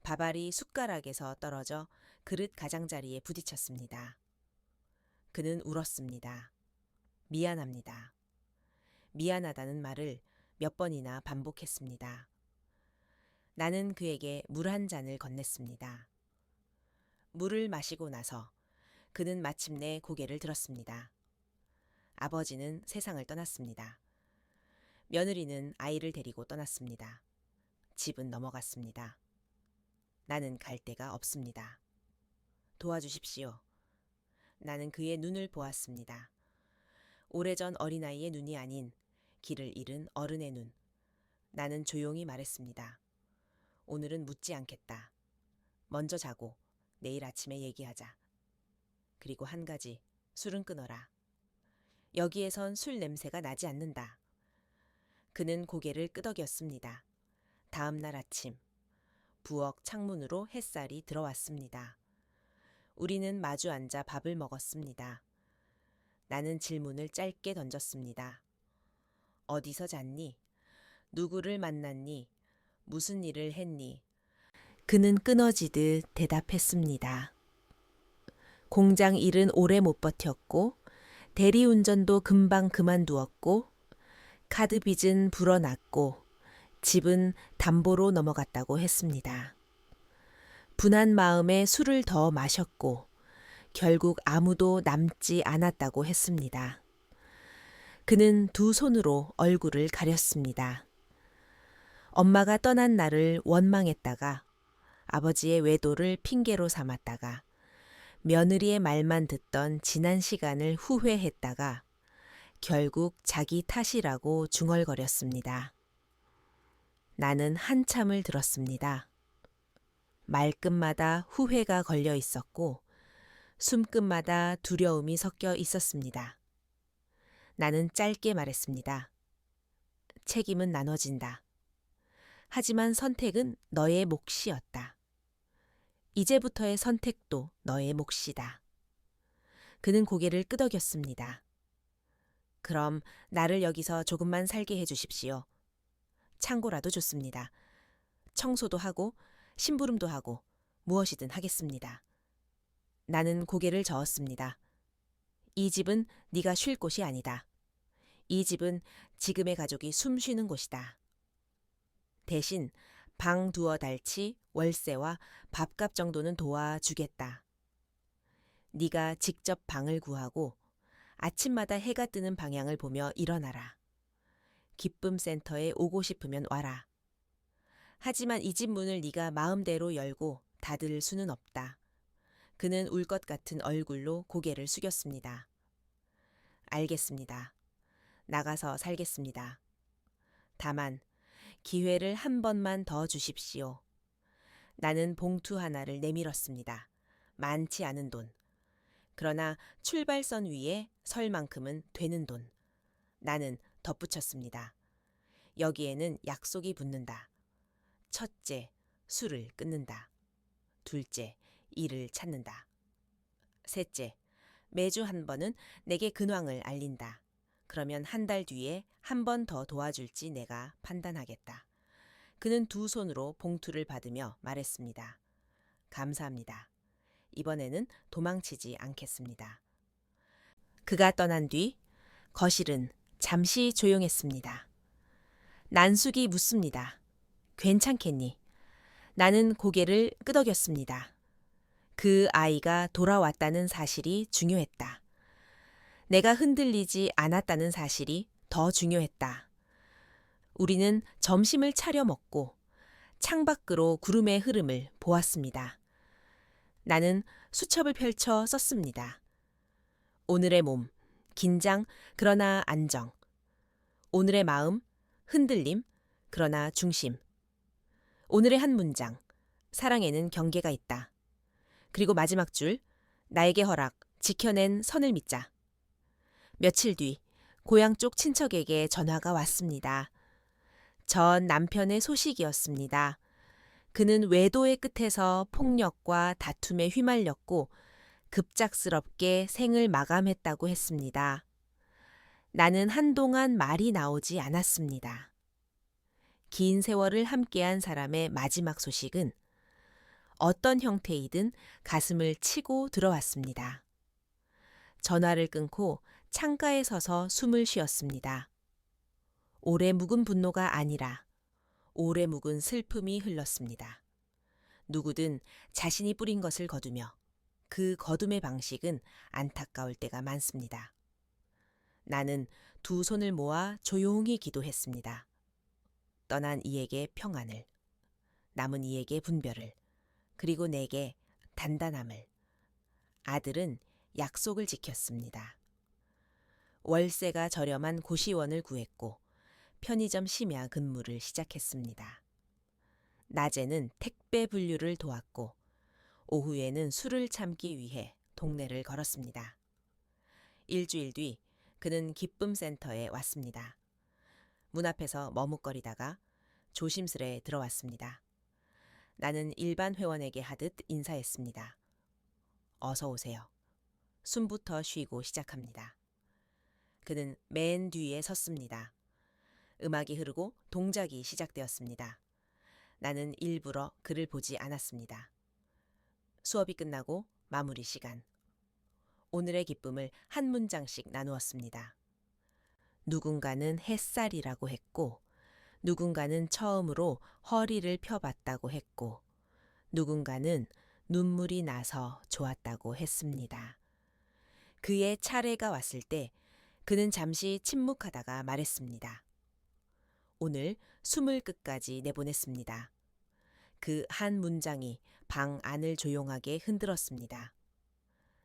밥알이 숟가락에서 떨어져 그릇 가장자리에 부딪혔습니다. 그는 울었습니다. 미안합니다. 미안하다는 말을 몇 번이나 반복했습니다. 나는 그에게 물 한 잔을 건넸습니다. 물을 마시고 나서 그는 마침내 고개를 들었습니다. 아버지는 세상을 떠났습니다. 며느리는 아이를 데리고 떠났습니다. 집은 넘어갔습니다. 나는 갈 데가 없습니다. 도와주십시오. 나는 그의 눈을 보았습니다. 오래전 어린아이의 눈이 아닌 길을 잃은 어른의 눈. 나는 조용히 말했습니다. 오늘은 묻지 않겠다. 먼저 자고 내일 아침에 얘기하자. 그리고 한 가지, 술은 끊어라. 여기에선 술 냄새가 나지 않는다. 그는 고개를 끄덕였습니다. 다음 날 아침, 부엌 창문으로 햇살이 들어왔습니다. 우리는 마주 앉아 밥을 먹었습니다. 나는 질문을 짧게 던졌습니다. 어디서 잤니? 누구를 만났니? 무슨 일을 했니? 그는 끊어지듯 대답했습니다. 공장 일은 오래 못 버텼고 대리운전도 금방 그만두었고 카드 빚은 불어났고 집은 담보로 넘어갔다고 했습니다. 분한 마음에 술을 더 마셨고 결국 아무도 남지 않았다고 했습니다. 그는 두 손으로 얼굴을 가렸습니다. 엄마가 떠난 날을 원망했다가 아버지의 외도를 핑계로 삼았다가 며느리의 말만 듣던 지난 시간을 후회했다가 결국 자기 탓이라고 중얼거렸습니다. 나는 한참을 들었습니다. 말끝마다 후회가 걸려 있었고 숨끝마다 두려움이 섞여 있었습니다. 나는 짧게 말했습니다. 책임은 나눠진다. 하지만 선택은 너의 몫이었다. 이제부터의 선택도 너의 몫이다. 그는 고개를 끄덕였습니다. 그럼 나를 여기서 조금만 살게 해주십시오. 창고라도 좋습니다. 청소도 하고 심부름도 하고 무엇이든 하겠습니다. 나는 고개를 저었습니다. 이 집은 네가 쉴 곳이 아니다. 이 집은 지금의 가족이 숨 쉬는 곳이다. 대신 방 두어 달치 월세와 밥값 정도는 도와주겠다. 네가 직접 방을 구하고 아침마다 해가 뜨는 방향을 보며 일어나라. 기쁨센터에 오고 싶으면 와라. 하지만 이 집 문을 네가 마음대로 열고 닫을 수는 없다. 그는 울 것 같은 얼굴로 고개를 숙였습니다. 알겠습니다. 나가서 살겠습니다. 다만 기회를 한 번만 더 주십시오. 나는 봉투 하나를 내밀었습니다. 많지 않은 돈. 그러나 출발선 위에 설 만큼은 되는 돈. 나는 덧붙였습니다. 여기에는 약속이 붙는다. 첫째, 술을 끊는다. 둘째, 일을 찾는다. 셋째, 매주 한 번은 내게 근황을 알린다. 그러면 한 달 뒤에 한 번 더 도와줄지 내가 판단하겠다. 그는 두 손으로 봉투를 받으며 말했습니다. 감사합니다. 이번에는 도망치지 않겠습니다. 그가 떠난 뒤 거실은 잠시 조용했습니다. 난숙이 묻습니다. 괜찮겠니? 나는 고개를 끄덕였습니다. 그 아이가 돌아왔다는 사실이 중요했다. 내가 흔들리지 않았다는 사실이 더 중요했다. 우리는 점심을 차려 먹고 창밖으로 구름의 흐름을 보았습니다. 나는 수첩을 펼쳐 썼습니다. 오늘의 몸, 긴장, 그러나 안정. 오늘의 마음, 흔들림, 그러나 중심. 오늘의 한 문장, 사랑에는 경계가 있다. 그리고 마지막 줄, 나에게 허락, 지켜낸 선을 믿자. 며칠 뒤 고향 쪽 친척에게 전화가 왔습니다. 전 남편의 소식이었습니다. 그는 외도의 끝에서 폭력과 다툼에 휘말렸고 급작스럽게 생을 마감했다고 했습니다. 나는 한동안 말이 나오지 않았습니다. 긴 세월을 함께한 사람의 마지막 소식은 어떤 형태이든 가슴을 치고 들어왔습니다. 전화를 끊고 창가에 서서 숨을 쉬었습니다. 오래 묵은 분노가 아니라 오래 묵은 슬픔이 흘렀습니다. 누구든 자신이 뿌린 것을 거두며 그 거둠의 방식은 안타까울 때가 많습니다. 나는 두 손을 모아 조용히 기도했습니다. 떠난 이에게 평안을, 남은 이에게 분별을, 그리고 내게 단단함을. 아들은 약속을 지켰습니다. 월세가 저렴한 고시원을 구했고 편의점 심야 근무를 시작했습니다. 낮에는 택배 분류를 도왔고 오후에는 술을 참기 위해 동네를 걸었습니다. 일주일 뒤 그는 기쁨센터에 왔습니다. 문 앞에서 머뭇거리다가 조심스레 들어왔습니다. 나는 일반 회원에게 하듯 인사했습니다. 어서 오세요. 숨부터 쉬고 시작합니다. 그는 맨 뒤에 섰습니다. 음악이 흐르고 동작이 시작되었습니다. 나는 일부러 그를 보지 않았습니다. 수업이 끝나고 마무리 시간. 오늘의 기쁨을 한 문장씩 나누었습니다. 누군가는 햇살이라고 했고, 누군가는 처음으로 허리를 펴봤다고 했고, 누군가는 눈물이 나서 좋았다고 했습니다. 그의 차례가 왔을 때 그는 잠시 침묵하다가 말했습니다. 오늘 숨을 끝까지 내보냈습니다. 그 한 문장이 방 안을 조용하게 흔들었습니다.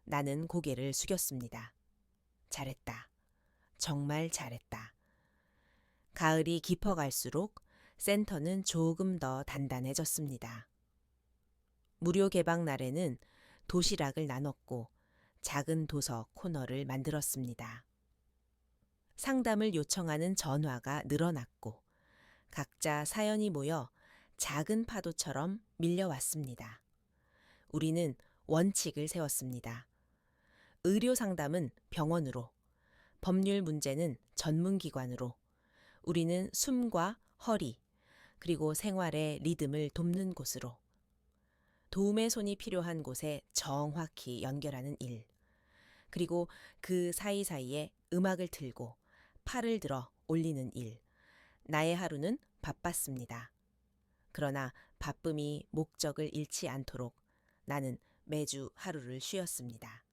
나는 고개를 숙였습니다. 잘했다. 정말 잘했다. 가을이 깊어갈수록 센터는 조금 더 단단해졌습니다. 무료 개방 날에는 도시락을 나눴고 작은 도서 코너를 만들었습니다. 상담을 요청하는 전화가 늘어났고 각자 사연이 모여 작은 파도처럼 밀려왔습니다. 우리는 원칙을 세웠습니다. 의료 상담은 병원으로, 법률 문제는 전문기관으로, 우리는 숨과 허리, 그리고 생활의 리듬을 돕는 곳으로, 도움의 손이 필요한 곳에 정확히 연결하는 일, 그리고 그 사이사이에 음악을 틀고 팔을 들어 올리는 일. 나의 하루는 바빴습니다. 그러나 바쁨이 목적을 잃지 않도록 나는 매주 하루를 쉬었습니다.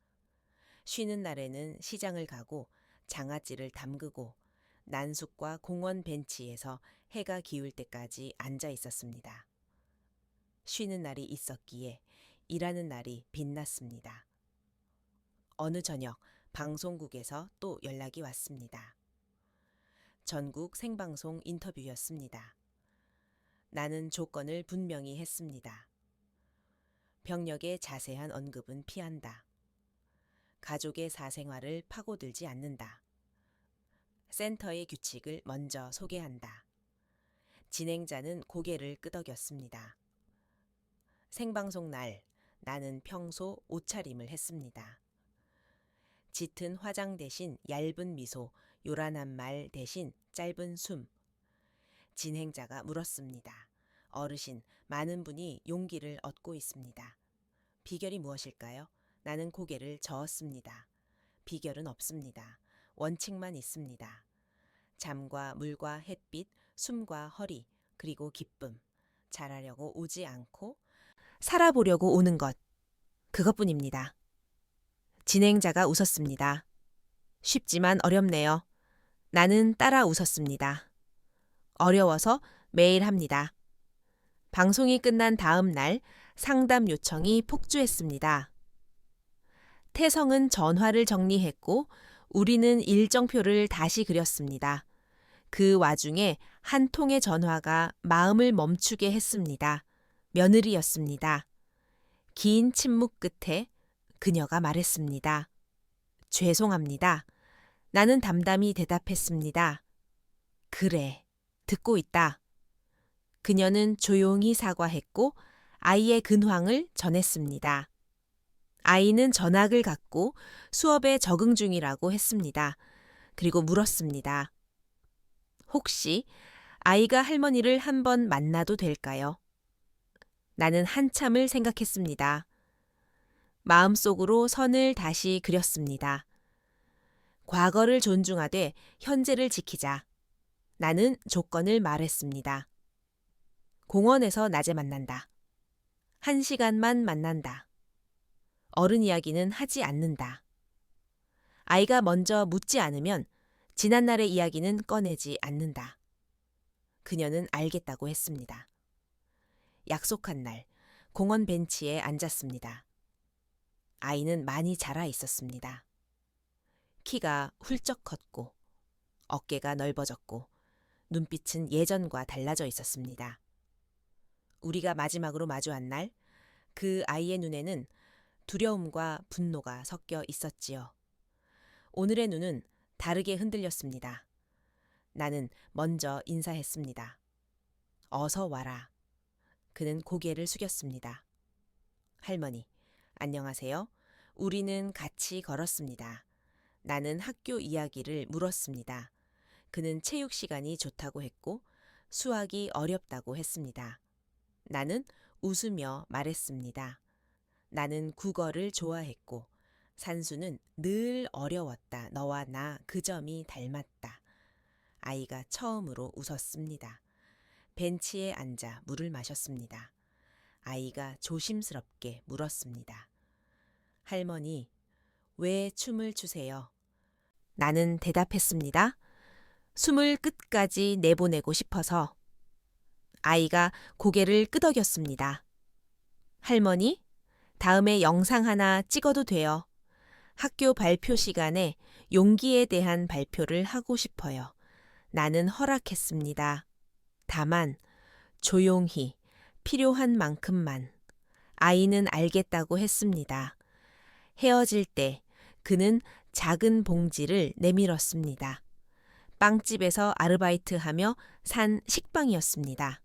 쉬는 날에는 시장을 가고 장아찌를 담그고 난숙과 공원 벤치에서 해가 기울 때까지 앉아 있었습니다. 쉬는 날이 있었기에 일하는 날이 빛났습니다. 어느 저녁 방송국에서 또 연락이 왔습니다. 전국 생방송 인터뷰였습니다. 나는 조건을 분명히 했습니다. 병력의 자세한 언급은 피한다. 가족의 사생활을 파고들지 않는다. 센터의 규칙을 먼저 소개한다. 진행자는 고개를 끄덕였습니다. 생방송 날 나는 평소 옷차림을 했습니다. 짙은 화장 대신 얇은 미소, 요란한 말 대신 짧은 숨. 진행자가 물었습니다. 어르신, 많은 분이 용기를 얻고 있습니다. 비결이 무엇일까요? 나는 고개를 저었습니다. 비결은 없습니다. 원칙만 있습니다. 잠과 물과 햇빛, 숨과 허리, 그리고 기쁨. 잘하려고 오지 않고 살아보려고 오는 것. 그것뿐입니다. 진행자가 웃었습니다. 쉽지만 어렵네요. 나는 따라 웃었습니다. 어려워서 매일 합니다. 방송이 끝난 다음 날 상담 요청이 폭주했습니다. 태성은 전화를 정리했고 우리는 일정표를 다시 그렸습니다. 그 와중에 한 통의 전화가 마음을 멈추게 했습니다. 며느리였습니다. 긴 침묵 끝에 그녀가 말했습니다. 죄송합니다. 나는 담담히 대답했습니다. 그래, 듣고 있다. 그녀는 조용히 사과했고 아이의 근황을 전했습니다. 아이는 전학을 갔고 수업에 적응 중이라고 했습니다. 그리고 물었습니다. 혹시 아이가 할머니를 한번 만나도 될까요? 나는 한참을 생각했습니다. 마음속으로 선을 다시 그렸습니다. 과거를 존중하되 현재를 지키자. 나는 조건을 말했습니다. 공원에서 낮에 만난다. 1시간만 만난다. 어른 이야기는 하지 않는다. 아이가 먼저 묻지 않으면 지난날의 이야기는 꺼내지 않는다. 그녀는 알겠다고 했습니다. 약속한 날 공원 벤치에 앉았습니다. 아이는 많이 자라 있었습니다. 키가 훌쩍 컸고 어깨가 넓어졌고 눈빛은 예전과 달라져 있었습니다. 우리가 마지막으로 마주한 날 그 아이의 눈에는 두려움과 분노가 섞여 있었지요. 오늘의 눈은 다르게 흔들렸습니다. 나는 먼저 인사했습니다. 어서 와라. 그는 고개를 숙였습니다. 할머니, 안녕하세요. 우리는 같이 걸었습니다. 나는 학교 이야기를 물었습니다. 그는 체육 시간이 좋다고 했고 수학이 어렵다고 했습니다. 나는 웃으며 말했습니다. 나는 국어를 좋아했고 산수는 늘 어려웠다. 너와 나 그 점이 닮았다. 아이가 처음으로 웃었습니다. 벤치에 앉아 물을 마셨습니다. 아이가 조심스럽게 물었습니다. 할머니, 왜 춤을 추세요? 나는 대답했습니다. 숨을 끝까지 내보내고 싶어서. 아이가 고개를 끄덕였습니다. 할머니, 다음에 영상 하나 찍어도 돼요. 학교 발표 시간에 용기에 대한 발표를 하고 싶어요. 나는 허락했습니다. 다만 조용히 필요한 만큼만. 아이는 알겠다고 했습니다. 헤어질 때 그는 작은 봉지를 내밀었습니다. 빵집에서 아르바이트하며 산 식빵이었습니다.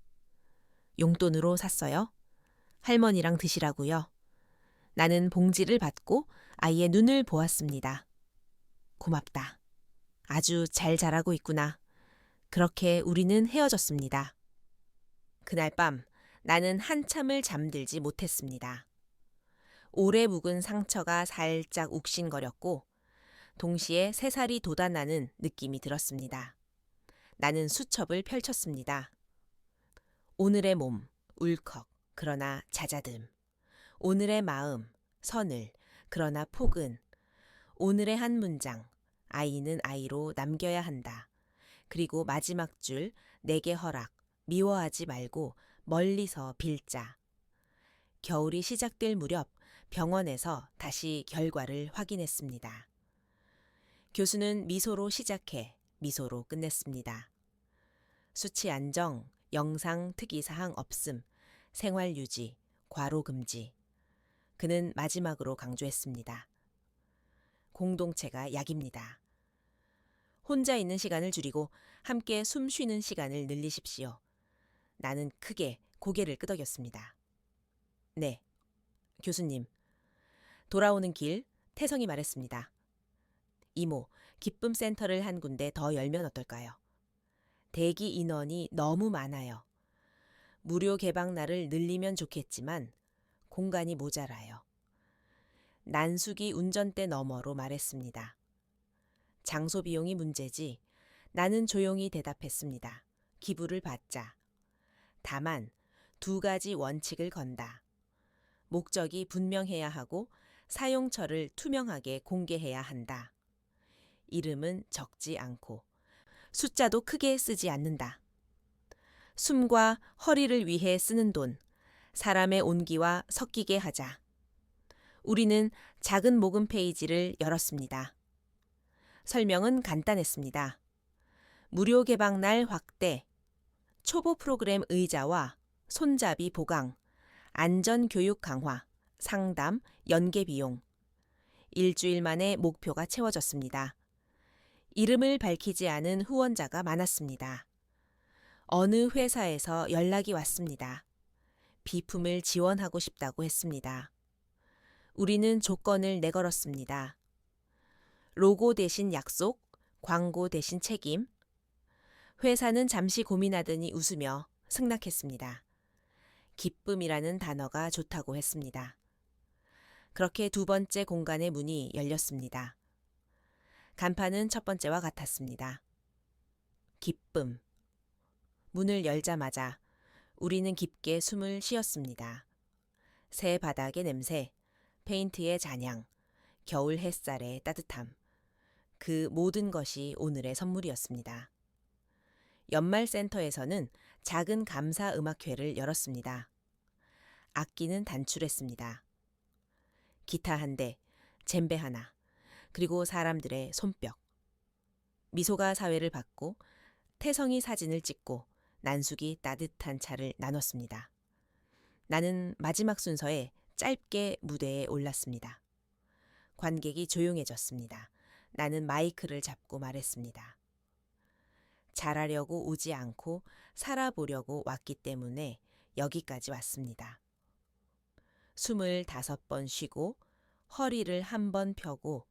용돈으로 샀어요? 할머니랑 드시라고요. 나는 봉지를 받고 아이의 눈을 보았습니다. 고맙다. 아주 잘 자라고 있구나. 그렇게 우리는 헤어졌습니다. 그날 밤 나는 한참을 잠들지 못했습니다. 오래 묵은 상처가 살짝 욱신거렸고 동시에 새살이 돋아나는 느낌이 들었습니다. 나는 수첩을 펼쳤습니다. 오늘의 몸, 울컥, 그러나 잦아듦. 오늘의 마음, 서늘, 그러나 폭은. 오늘의 한 문장, 아이는 아이로 남겨야 한다. 그리고 마지막 줄, 내게 허락, 미워하지 말고 멀리서 빌자. 겨울이 시작될 무렵 병원에서 다시 결과를 확인했습니다. 교수는 미소로 시작해 미소로 끝냈습니다. 수치 안정, 영상 특이사항 없음, 생활 유지, 과로 금지. 그는 마지막으로 강조했습니다. 공동체가 약입니다. 혼자 있는 시간을 줄이고 함께 숨 쉬는 시간을 늘리십시오. 나는 크게 고개를 끄덕였습니다. 네, 교수님. 돌아오는 길 태성이 말했습니다. 이모, 기쁨 센터를 한 군데 더 열면 어떨까요? 대기 인원이 너무 많아요. 무료 개방 날을 늘리면 좋겠지만 공간이 모자라요. 난숙이 운전대 너머로 말했습니다. 장소 비용이 문제지. 나는 조용히 대답했습니다. 기부를 받자. 다만 2가지 원칙을 건다. 목적이 분명해야 하고 사용처를 투명하게 공개해야 한다. 이름은 적지 않고 숫자도 크게 쓰지 않는다. 숨과 허리를 위해 쓰는 돈, 사람의 온기와 섞이게 하자. 우리는 작은 모금 페이지를 열었습니다. 설명은 간단했습니다. 무료 개방날 확대, 초보 프로그램 의자와 손잡이 보강, 안전 교육 강화, 상담, 연계 비용. 일주일 만에 목표가 채워졌습니다. 이름을 밝히지 않은 후원자가 많았습니다. 어느 회사에서 연락이 왔습니다. 비품을 지원하고 싶다고 했습니다. 우리는 조건을 내걸었습니다. 로고 대신 약속, 광고 대신 책임. 회사는 잠시 고민하더니 웃으며 승낙했습니다. 기쁨이라는 단어가 좋다고 했습니다. 그렇게 두 번째 공간의 문이 열렸습니다. 간판은 첫 번째와 같았습니다. 기쁨. 문을 열자마자 우리는 깊게 숨을 쉬었습니다. 새 바닥의 냄새, 페인트의 잔향, 겨울 햇살의 따뜻함. 그 모든 것이 오늘의 선물이었습니다. 연말센터에서는 작은 감사 음악회를 열었습니다. 악기는 단출했습니다. 기타 한 대, 젬베 하나, 그리고 사람들의 손뼉. 미소가 사회를 받고 태성이 사진을 찍고 난숙이 따뜻한 차를 나눴습니다. 나는 마지막 순서에 짧게 무대에 올랐습니다. 관객이 조용해졌습니다. 나는 마이크를 잡고 말했습니다. 잘하려고 오지 않고 살아보려고 왔기 때문에 여기까지 왔습니다. 25번 쉬고 허리를 한 번 펴고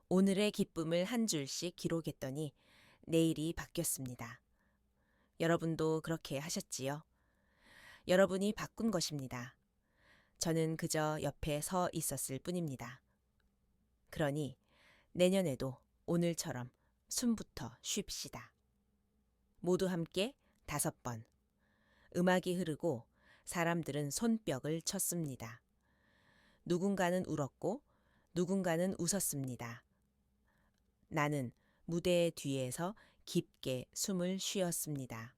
오늘의 기쁨을 한 줄씩 기록했더니 내일이 바뀌었습니다. 여러분도 그렇게 하셨지요? 여러분이 바꾼 것입니다. 저는 그저 옆에 서 있었을 뿐입니다. 그러니 내년에도 오늘처럼 숨부터 쉽시다. 모두 함께 5번. 음악이 흐르고 사람들은 손뼉을 쳤습니다. 누군가는 울었고 누군가는 웃었습니다. 나는 무대 뒤에서 깊게 숨을 쉬었습니다.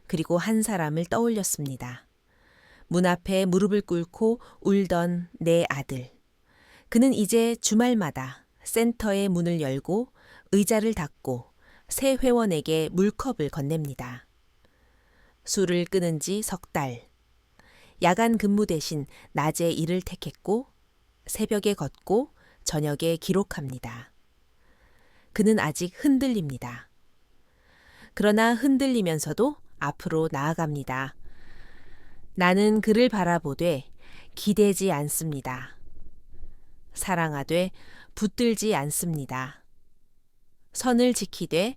그리고 한 사람을 떠올렸습니다. 문 앞에 무릎을 꿇고 울던 내 아들. 그는 이제 주말마다 센터의 문을 열고 의자를 닫고 새 회원에게 물컵을 건넵니다. 술을 끊은 지 3달. 야간 근무 대신 낮에 일을 택했고 새벽에 걷고 저녁에 기록합니다. 그는 아직 흔들립니다. 그러나 흔들리면서도 앞으로 나아갑니다. 나는 그를 바라보되 기대지 않습니다. 사랑하되 붙들지 않습니다. 선을 지키되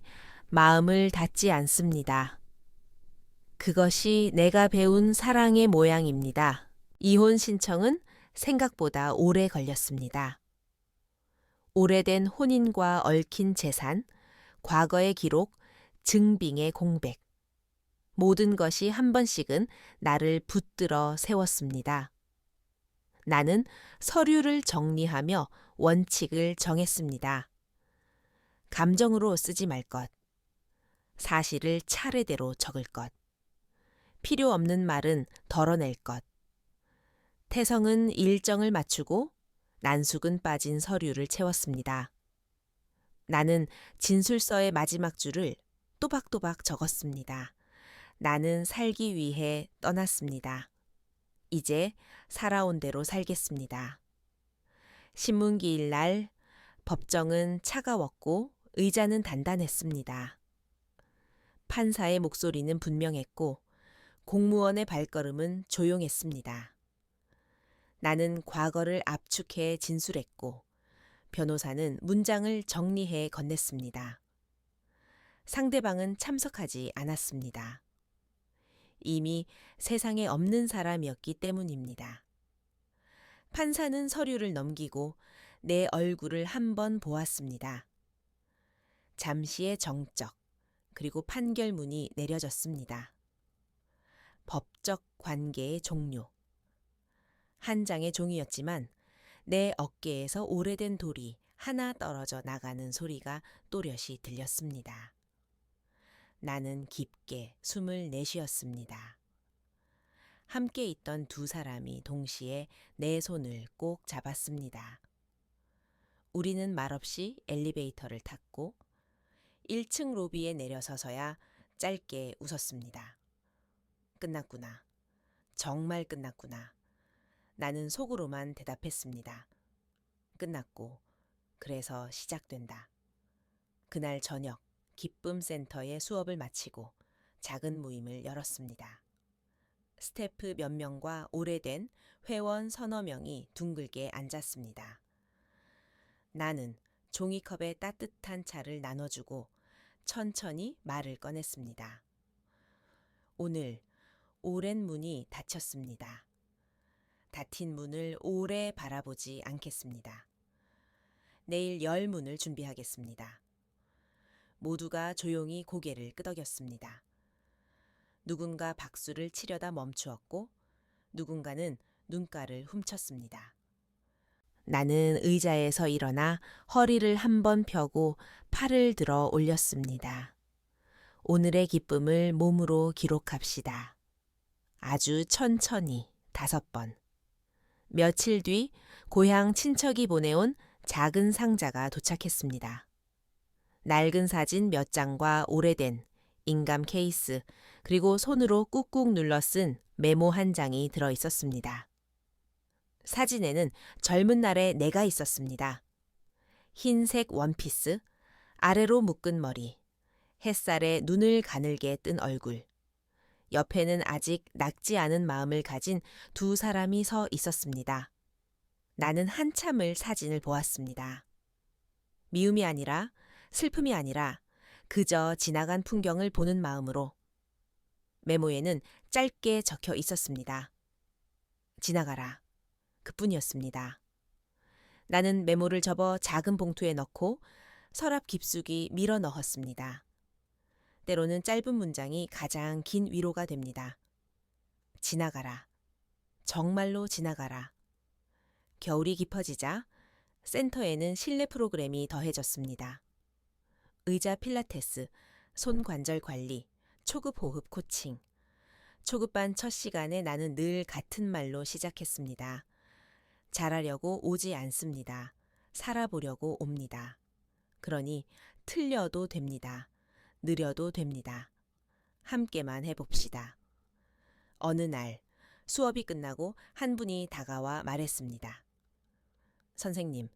마음을 닫지 않습니다. 그것이 내가 배운 사랑의 모양입니다. 이혼 신청은 생각보다 오래 걸렸습니다. 오래된 혼인과 얽힌 재산, 과거의 기록, 증빙의 공백. 모든 것이 한 번씩은 나를 붙들어 세웠습니다. 나는 서류를 정리하며 원칙을 정했습니다. 감정으로 쓰지 말 것. 사실을 차례대로 적을 것. 필요 없는 말은 덜어낼 것. 태성은 일정을 맞추고 난숙은 빠진 서류를 채웠습니다. 나는 진술서의 마지막 줄을 또박또박 적었습니다. 나는 살기 위해 떠났습니다. 이제 살아온 대로 살겠습니다. 신문기일 날 법정은 차가웠고 의자는 단단했습니다. 판사의 목소리는 분명했고 공무원의 발걸음은 조용했습니다. 나는 과거를 압축해 진술했고 변호사는 문장을 정리해 건넸습니다. 상대방은 참석하지 않았습니다. 이미 세상에 없는 사람이었기 때문입니다. 판사는 서류를 넘기고 내 얼굴을 한번 보았습니다. 잠시의 정적, 그리고 판결문이 내려졌습니다. 법적 관계의 종료. 한 장의 종이였지만 내 어깨에서 오래된 돌이 하나 떨어져 나가는 소리가 또렷이 들렸습니다. 나는 깊게 숨을 내쉬었습니다. 함께 있던 두 사람이 동시에 내 손을 꼭 잡았습니다. 우리는 말없이 엘리베이터를 탔고 1층 로비에 내려서서야 짧게 웃었습니다. 끝났구나. 정말 끝났구나. 나는 속으로만 대답했습니다. 끝났고, 그래서 시작된다. 그날 저녁, 기쁨센터의 수업을 마치고 작은 모임을 열었습니다. 스태프 몇 명과 오래된 회원 서너 명이 둥글게 앉았습니다. 나는 종이컵에 따뜻한 차를 나눠주고 천천히 말을 꺼냈습니다. 오늘 오랜 문이 닫혔습니다. 닫힌 문을 오래 바라보지 않겠습니다. 내일 열 문을 준비하겠습니다. 모두가 조용히 고개를 끄덕였습니다. 누군가 박수를 치려다 멈추었고 누군가는 눈가를 훔쳤습니다. 나는 의자에서 일어나 허리를 한번 펴고 팔을 들어 올렸습니다. 오늘의 기쁨을 몸으로 기록합시다. 아주 천천히 5번. 며칠 뒤 고향 친척이 보내온 작은 상자가 도착했습니다. 낡은 사진 몇 장과 오래된 인감 케이스, 그리고 손으로 꾹꾹 눌러 쓴 메모 한 장이 들어 있었습니다. 사진에는 젊은 날의 내가 있었습니다. 흰색 원피스, 아래로 묶은 머리, 햇살에 눈을 가늘게 뜬 얼굴. 옆에는 아직 낡지 않은 마음을 가진 두 사람이 서 있었습니다. 나는 한참을 사진을 보았습니다. 미움이 아니라, 슬픔이 아니라 그저 지나간 풍경을 보는 마음으로. 메모에는 짧게 적혀 있었습니다. 지나가라. 그뿐이었습니다. 나는 메모를 접어 작은 봉투에 넣고 서랍 깊숙이 밀어 넣었습니다. 때로는 짧은 문장이 가장 긴 위로가 됩니다. 지나가라. 정말로 지나가라. 겨울이 깊어지자 센터에는 실내 프로그램이 더해졌습니다. 의자 필라테스, 손 관절 관리, 초급 호흡 코칭. 초급반 첫 시간에 나는 늘 같은 말로 시작했습니다. 잘하려고 오지 않습니다. 살아보려고 옵니다. 그러니 틀려도 됩니다. 느려도 됩니다. 함께만 해봅시다. 어느 날 수업이 끝나고 한 분이 다가와 말했습니다. 선생님,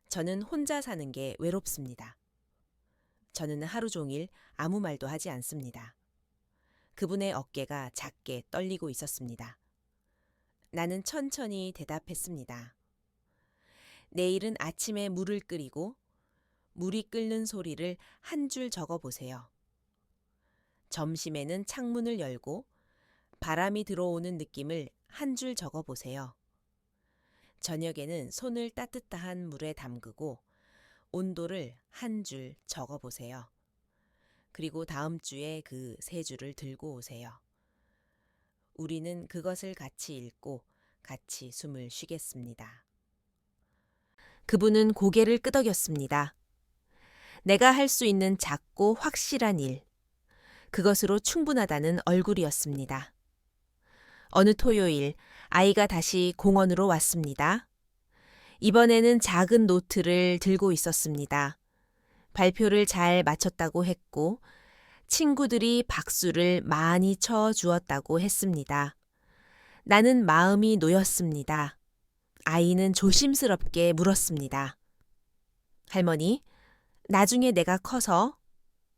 저는 혼자 사는 게 외롭습니다. 저는 하루 종일 아무 말도 하지 않습니다. 그분의 어깨가 작게 떨리고 있었습니다. 나는 천천히 대답했습니다. 내일은 아침에 물을 끓이고 물이 끓는 소리를 한 줄 적어보세요. 점심에는 창문을 열고 바람이 들어오는 느낌을 한 줄 적어보세요. 저녁에는 손을 따뜻한 물에 담그고 온도를 한 줄 적어보세요. 그리고 다음 주에 그 3줄을 들고 오세요. 우리는 그것을 같이 읽고 같이 숨을 쉬겠습니다. 그분은 고개를 끄덕였습니다. 내가 할 수 있는 작고 확실한 일, 그것으로 충분하다는 얼굴이었습니다. 어느 토요일 아이가 다시 공원으로 왔습니다. 이번에는 작은 노트를 들고 있었습니다. 발표를 잘 마쳤다고 했고 친구들이 박수를 많이 쳐 주었다고 했습니다. 나는 마음이 놓였습니다. 아이는 조심스럽게 물었습니다. 할머니, 나중에 내가 커서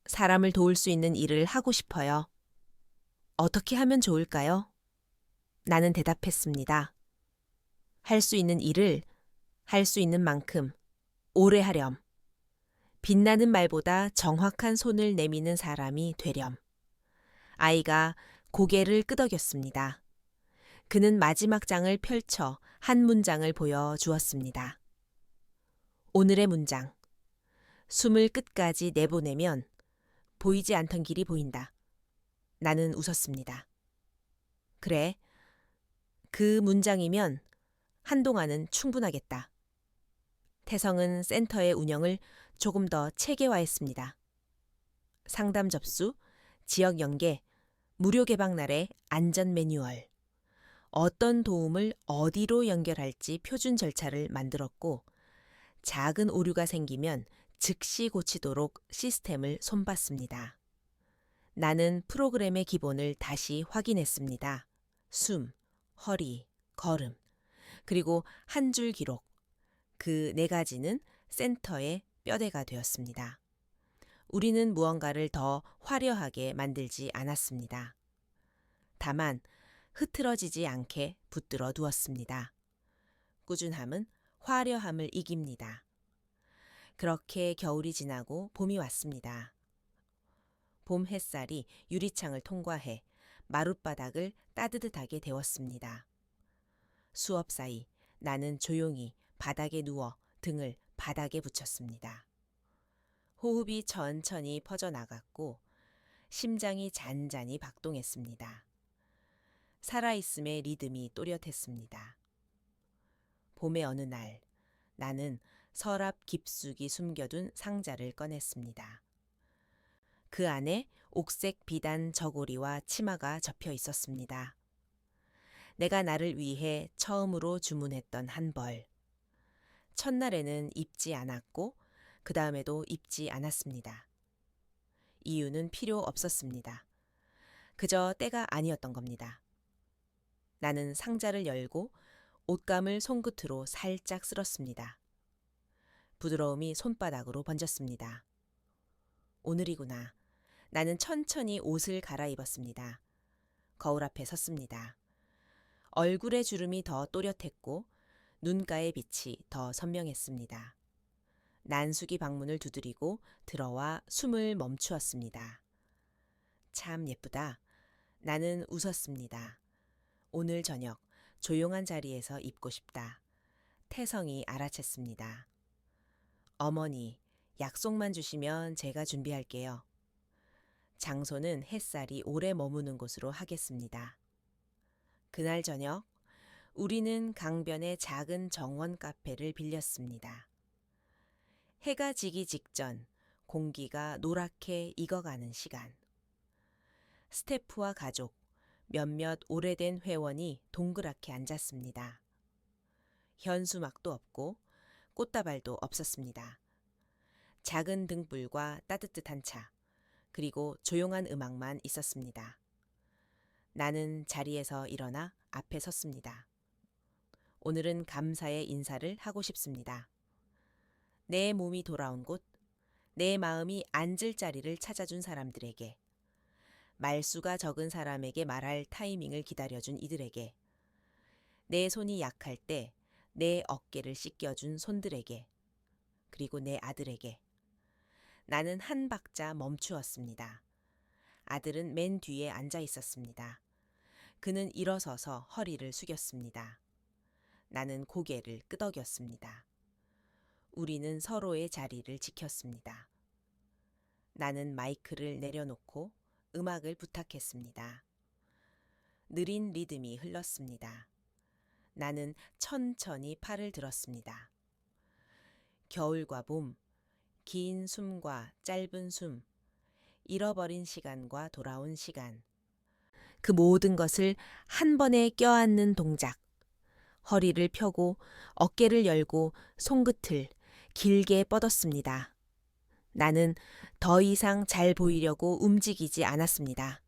사람을 도울 수 있는 일을 하고 싶어요. 어떻게 하면 좋을까요? 나는 대답했습니다. 할 수 있는 일을 할 수 있는 만큼 오래 하렴. 빛나는 말보다 정확한 손을 내미는 사람이 되렴. 아이가 고개를 끄덕였습니다. 그는 마지막 장을 펼쳐 한 문장을 보여주었습니다. 오늘의 문장. 숨을 끝까지 내보내면 보이지 않던 길이 보인다. 나는 웃었습니다. 그래, 그 문장이면 한동안은 충분하겠다. 태성은 센터의 운영을 조금 더 체계화했습니다. 상담 접수, 지역 연계, 무료 개방 날의 안전 매뉴얼, 어떤 도움을 어디로 연결할지 표준 절차를 만들었고, 작은 오류가 생기면 즉시 고치도록 시스템을 손봤습니다. 나는 프로그램의 기본을 다시 확인했습니다. 숨, 허리, 걸음, 그리고 한 줄 기록. 그 네 가지는 센터의 뼈대가 되었습니다. 우리는 무언가를 더 화려하게 만들지 않았습니다. 다만 흐트러지지 않게 붙들어 두었습니다. 꾸준함은 화려함을 이깁니다. 그렇게 겨울이 지나고 봄이 왔습니다. 봄 햇살이 유리창을 통과해 마룻바닥을 따뜻하게 데웠습니다. 수업 사이 나는 조용히 바닥에 누워 등을 바닥에 붙였습니다. 호흡이 천천히 퍼져나갔고 심장이 잔잔히 박동했습니다. 살아있음의 리듬이 또렷했습니다. 봄의 어느 날 나는 서랍 깊숙이 숨겨둔 상자를 꺼냈습니다. 그 안에 옥색 비단 저고리와 치마가 접혀 있었습니다. 내가 나를 위해 처음으로 주문했던 한 벌. 첫날에는 입지 않았고 그 다음에도 입지 않았습니다. 이유는 필요 없었습니다. 그저 때가 아니었던 겁니다. 나는 상자를 열고 옷감을 손끝으로 살짝 쓸었습니다. 부드러움이 손바닥으로 번졌습니다. 오늘이구나. 나는 천천히 옷을 갈아입었습니다. 거울 앞에 섰습니다. 얼굴의 주름이 더 또렷했고 눈가의 빛이 더 선명했습니다. 난수기 방문을 두드리고 들어와 숨을 멈추었습니다. 참 예쁘다. 나는 웃었습니다. 오늘 저녁 조용한 자리에서 입고 싶다. 태성이 알아챘습니다. 어머니, 약속만 주시면 제가 준비할게요. 장소는 햇살이 오래 머무는 곳으로 하겠습니다. 그날 저녁 우리는 강변의 작은 정원 카페를 빌렸습니다. 해가 지기 직전 공기가 노랗게 익어가는 시간. 스태프와 가족, 몇몇 오래된 회원이 동그랗게 앉았습니다. 현수막도 없고 꽃다발도 없었습니다. 작은 등불과 따뜻한 차, 그리고 조용한 음악만 있었습니다. 나는 자리에서 일어나 앞에 섰습니다. 오늘은 감사의 인사를 하고 싶습니다. 내 몸이 돌아온 곳, 내 마음이 앉을 자리를 찾아준 사람들에게, 말수가 적은 사람에게 말할 타이밍을 기다려준 이들에게, 내 손이 약할 때 내 어깨를 씻겨준 손들에게, 그리고 내 아들에게. 나는 한 박자 멈추었습니다. 아들은 맨 뒤에 앉아 있었습니다. 그는 일어서서 허리를 숙였습니다. 나는 고개를 끄덕였습니다. 우리는 서로의 자리를 지켰습니다. 나는 마이크를 내려놓고 음악을 부탁했습니다. 느린 리듬이 흘렀습니다. 나는 천천히 팔을 들었습니다. 겨울과 봄, 긴 숨과 짧은 숨, 잃어버린 시간과 돌아온 시간. 그 모든 것을 한 번에 껴안는 동작. 허리를 펴고 어깨를 열고 손끝을 길게 뻗었습니다. 나는 더 이상 잘 보이려고 움직이지 않았습니다.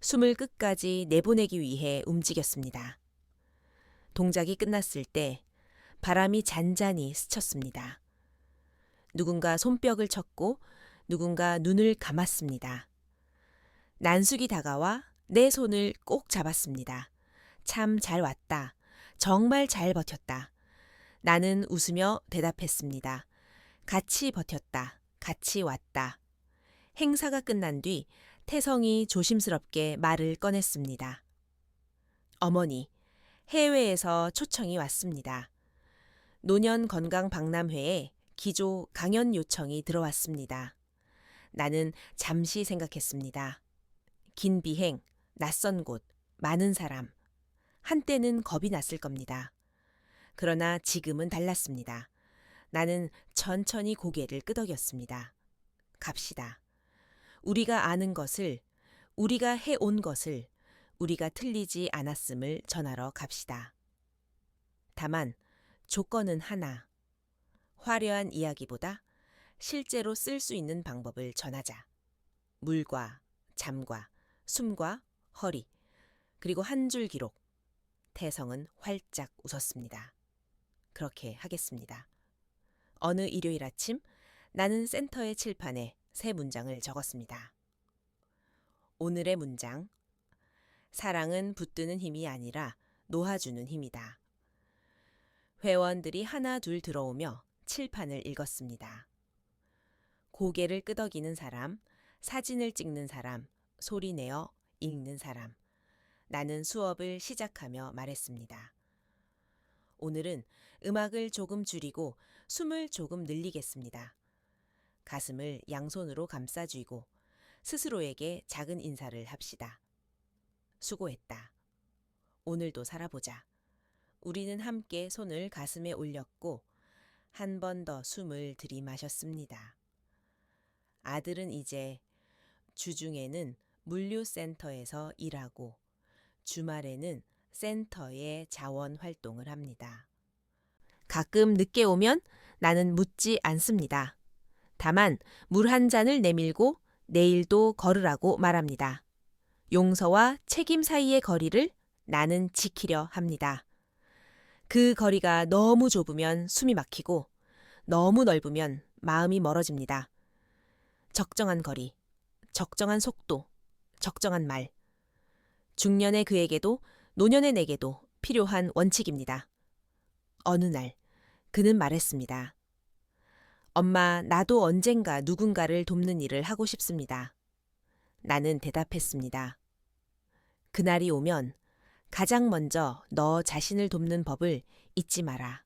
숨을 끝까지 내보내기 위해 움직였습니다. 동작이 끝났을 때 바람이 잔잔히 스쳤습니다. 누군가 손뼉을 쳤고 누군가 눈을 감았습니다. 난숙이 다가와 내 손을 꼭 잡았습니다. 참 잘 왔다. 정말 잘 버텼다. 나는 웃으며 대답했습니다. 같이 버텼다. 같이 왔다. 행사가 끝난 뒤 태성이 조심스럽게 말을 꺼냈습니다. 어머니, 해외에서 초청이 왔습니다. 노년 건강 박람회에 기조 강연 요청이 들어왔습니다. 나는 잠시 생각했습니다. 긴 비행, 낯선 곳, 많은 사람. 한때는 겁이 났을 겁니다. 그러나 지금은 달랐습니다. 나는 천천히 고개를 끄덕였습니다. 갑시다. 우리가 아는 것을 우리가 해온 것을 우리가 틀리지 않았음을 전하러 갑시다. 다만 조건은 하나. 화려한 이야기보다 실제로 쓸 수 있는 방법을 전하자. 물과 잠과 숨과 허리 그리고 한 줄 기록. 태성은 활짝 웃었습니다. 그렇게 하겠습니다. 어느 일요일 아침 나는 센터의 칠판에 새 문장을 적었습니다. 오늘의 문장. 사랑은 붙드는 힘이 아니라 놓아주는 힘이다. 회원들이 하나 둘 들어오며 칠판을 읽었습니다. 고개를 끄덕이는 사람, 사진을 찍는 사람, 소리내어 읽는 사람. 나는 수업을 시작하며 말했습니다. 오늘은 음악을 조금 줄이고 숨을 조금 늘리겠습니다. 가슴을 양손으로 감싸 쥐고 스스로에게 작은 인사를 합시다. 수고했다. 오늘도 살아보자. 우리는 함께 손을 가슴에 올렸고 한 번 더 숨을 들이마셨습니다. 아들은 이제 주중에는 물류센터에서 일하고 주말에는 센터의 자원 활동을 합니다. 가끔 늦게 오면 나는 묻지 않습니다. 다만 물 한 잔을 내밀고 내일도 걸으라고 말합니다. 용서와 책임 사이의 거리를 나는 지키려 합니다. 그 거리가 너무 좁으면 숨이 막히고 너무 넓으면 마음이 멀어집니다. 적정한 거리, 적정한 속도, 적정한 말. 중년의 그에게도 노년의 내게도 필요한 원칙입니다. 어느 날 그는 말했습니다. 엄마, 나도 언젠가 누군가를 돕는 일을 하고 싶습니다. 나는 대답했습니다. 그날이 오면 가장 먼저 너 자신을 돕는 법을 잊지 마라.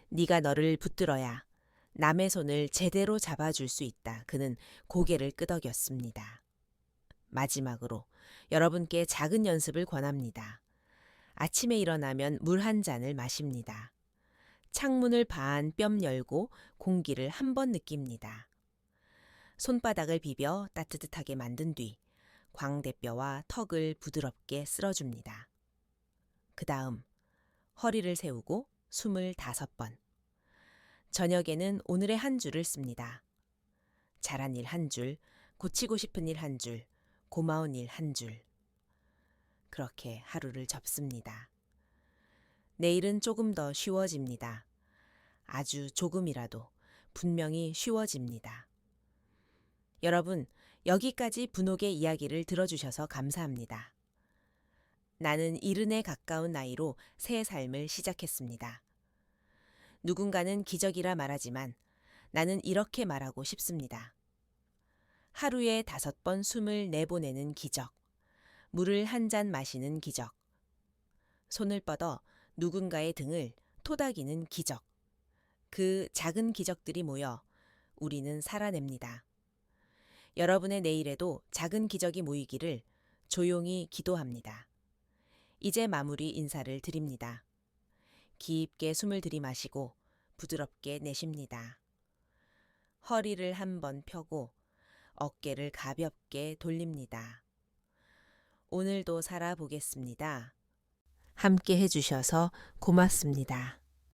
네가 너를 붙들어야 남의 손을 제대로 잡아줄 수 있다. 그는 고개를 끄덕였습니다. 마지막으로 여러분께 작은 연습을 권합니다. 아침에 일어나면 물 한 잔을 마십니다. 창문을 반 뼘 열고 공기를 한 번 느낍니다. 손바닥을 비벼 따뜻하게 만든 뒤 광대뼈와 턱을 부드럽게 쓸어줍니다. 그 다음 허리를 세우고 25번. 저녁에는 오늘의 한 줄을 씁니다. 잘한 일 한 줄, 고치고 싶은 일 한 줄, 고마운 일 한 줄. 그렇게 하루를 접습니다. 내일은 조금 더 쉬워집니다. 아주 조금이라도 분명히 쉬워집니다. 여러분, 여기까지 분홍의 이야기를 들어주셔서 감사합니다. 나는 70에 가까운 나이로 새 삶을 시작했습니다. 누군가는 기적이라 말하지만 나는 이렇게 말하고 싶습니다. 하루에 5번 숨을 내보내는 기적, 물을 한 잔 마시는 기적, 손을 뻗어 누군가의 등을 토닥이는 기적, 그 작은 기적들이 모여 우리는 살아냅니다. 여러분의 내일에도 작은 기적이 모이기를 조용히 기도합니다. 이제 마무리 인사를 드립니다. 깊게 숨을 들이마시고 부드럽게 내쉽니다. 허리를 한번 펴고 어깨를 가볍게 돌립니다. 오늘도 살아보겠습니다. 함께 해주셔서 고맙습니다.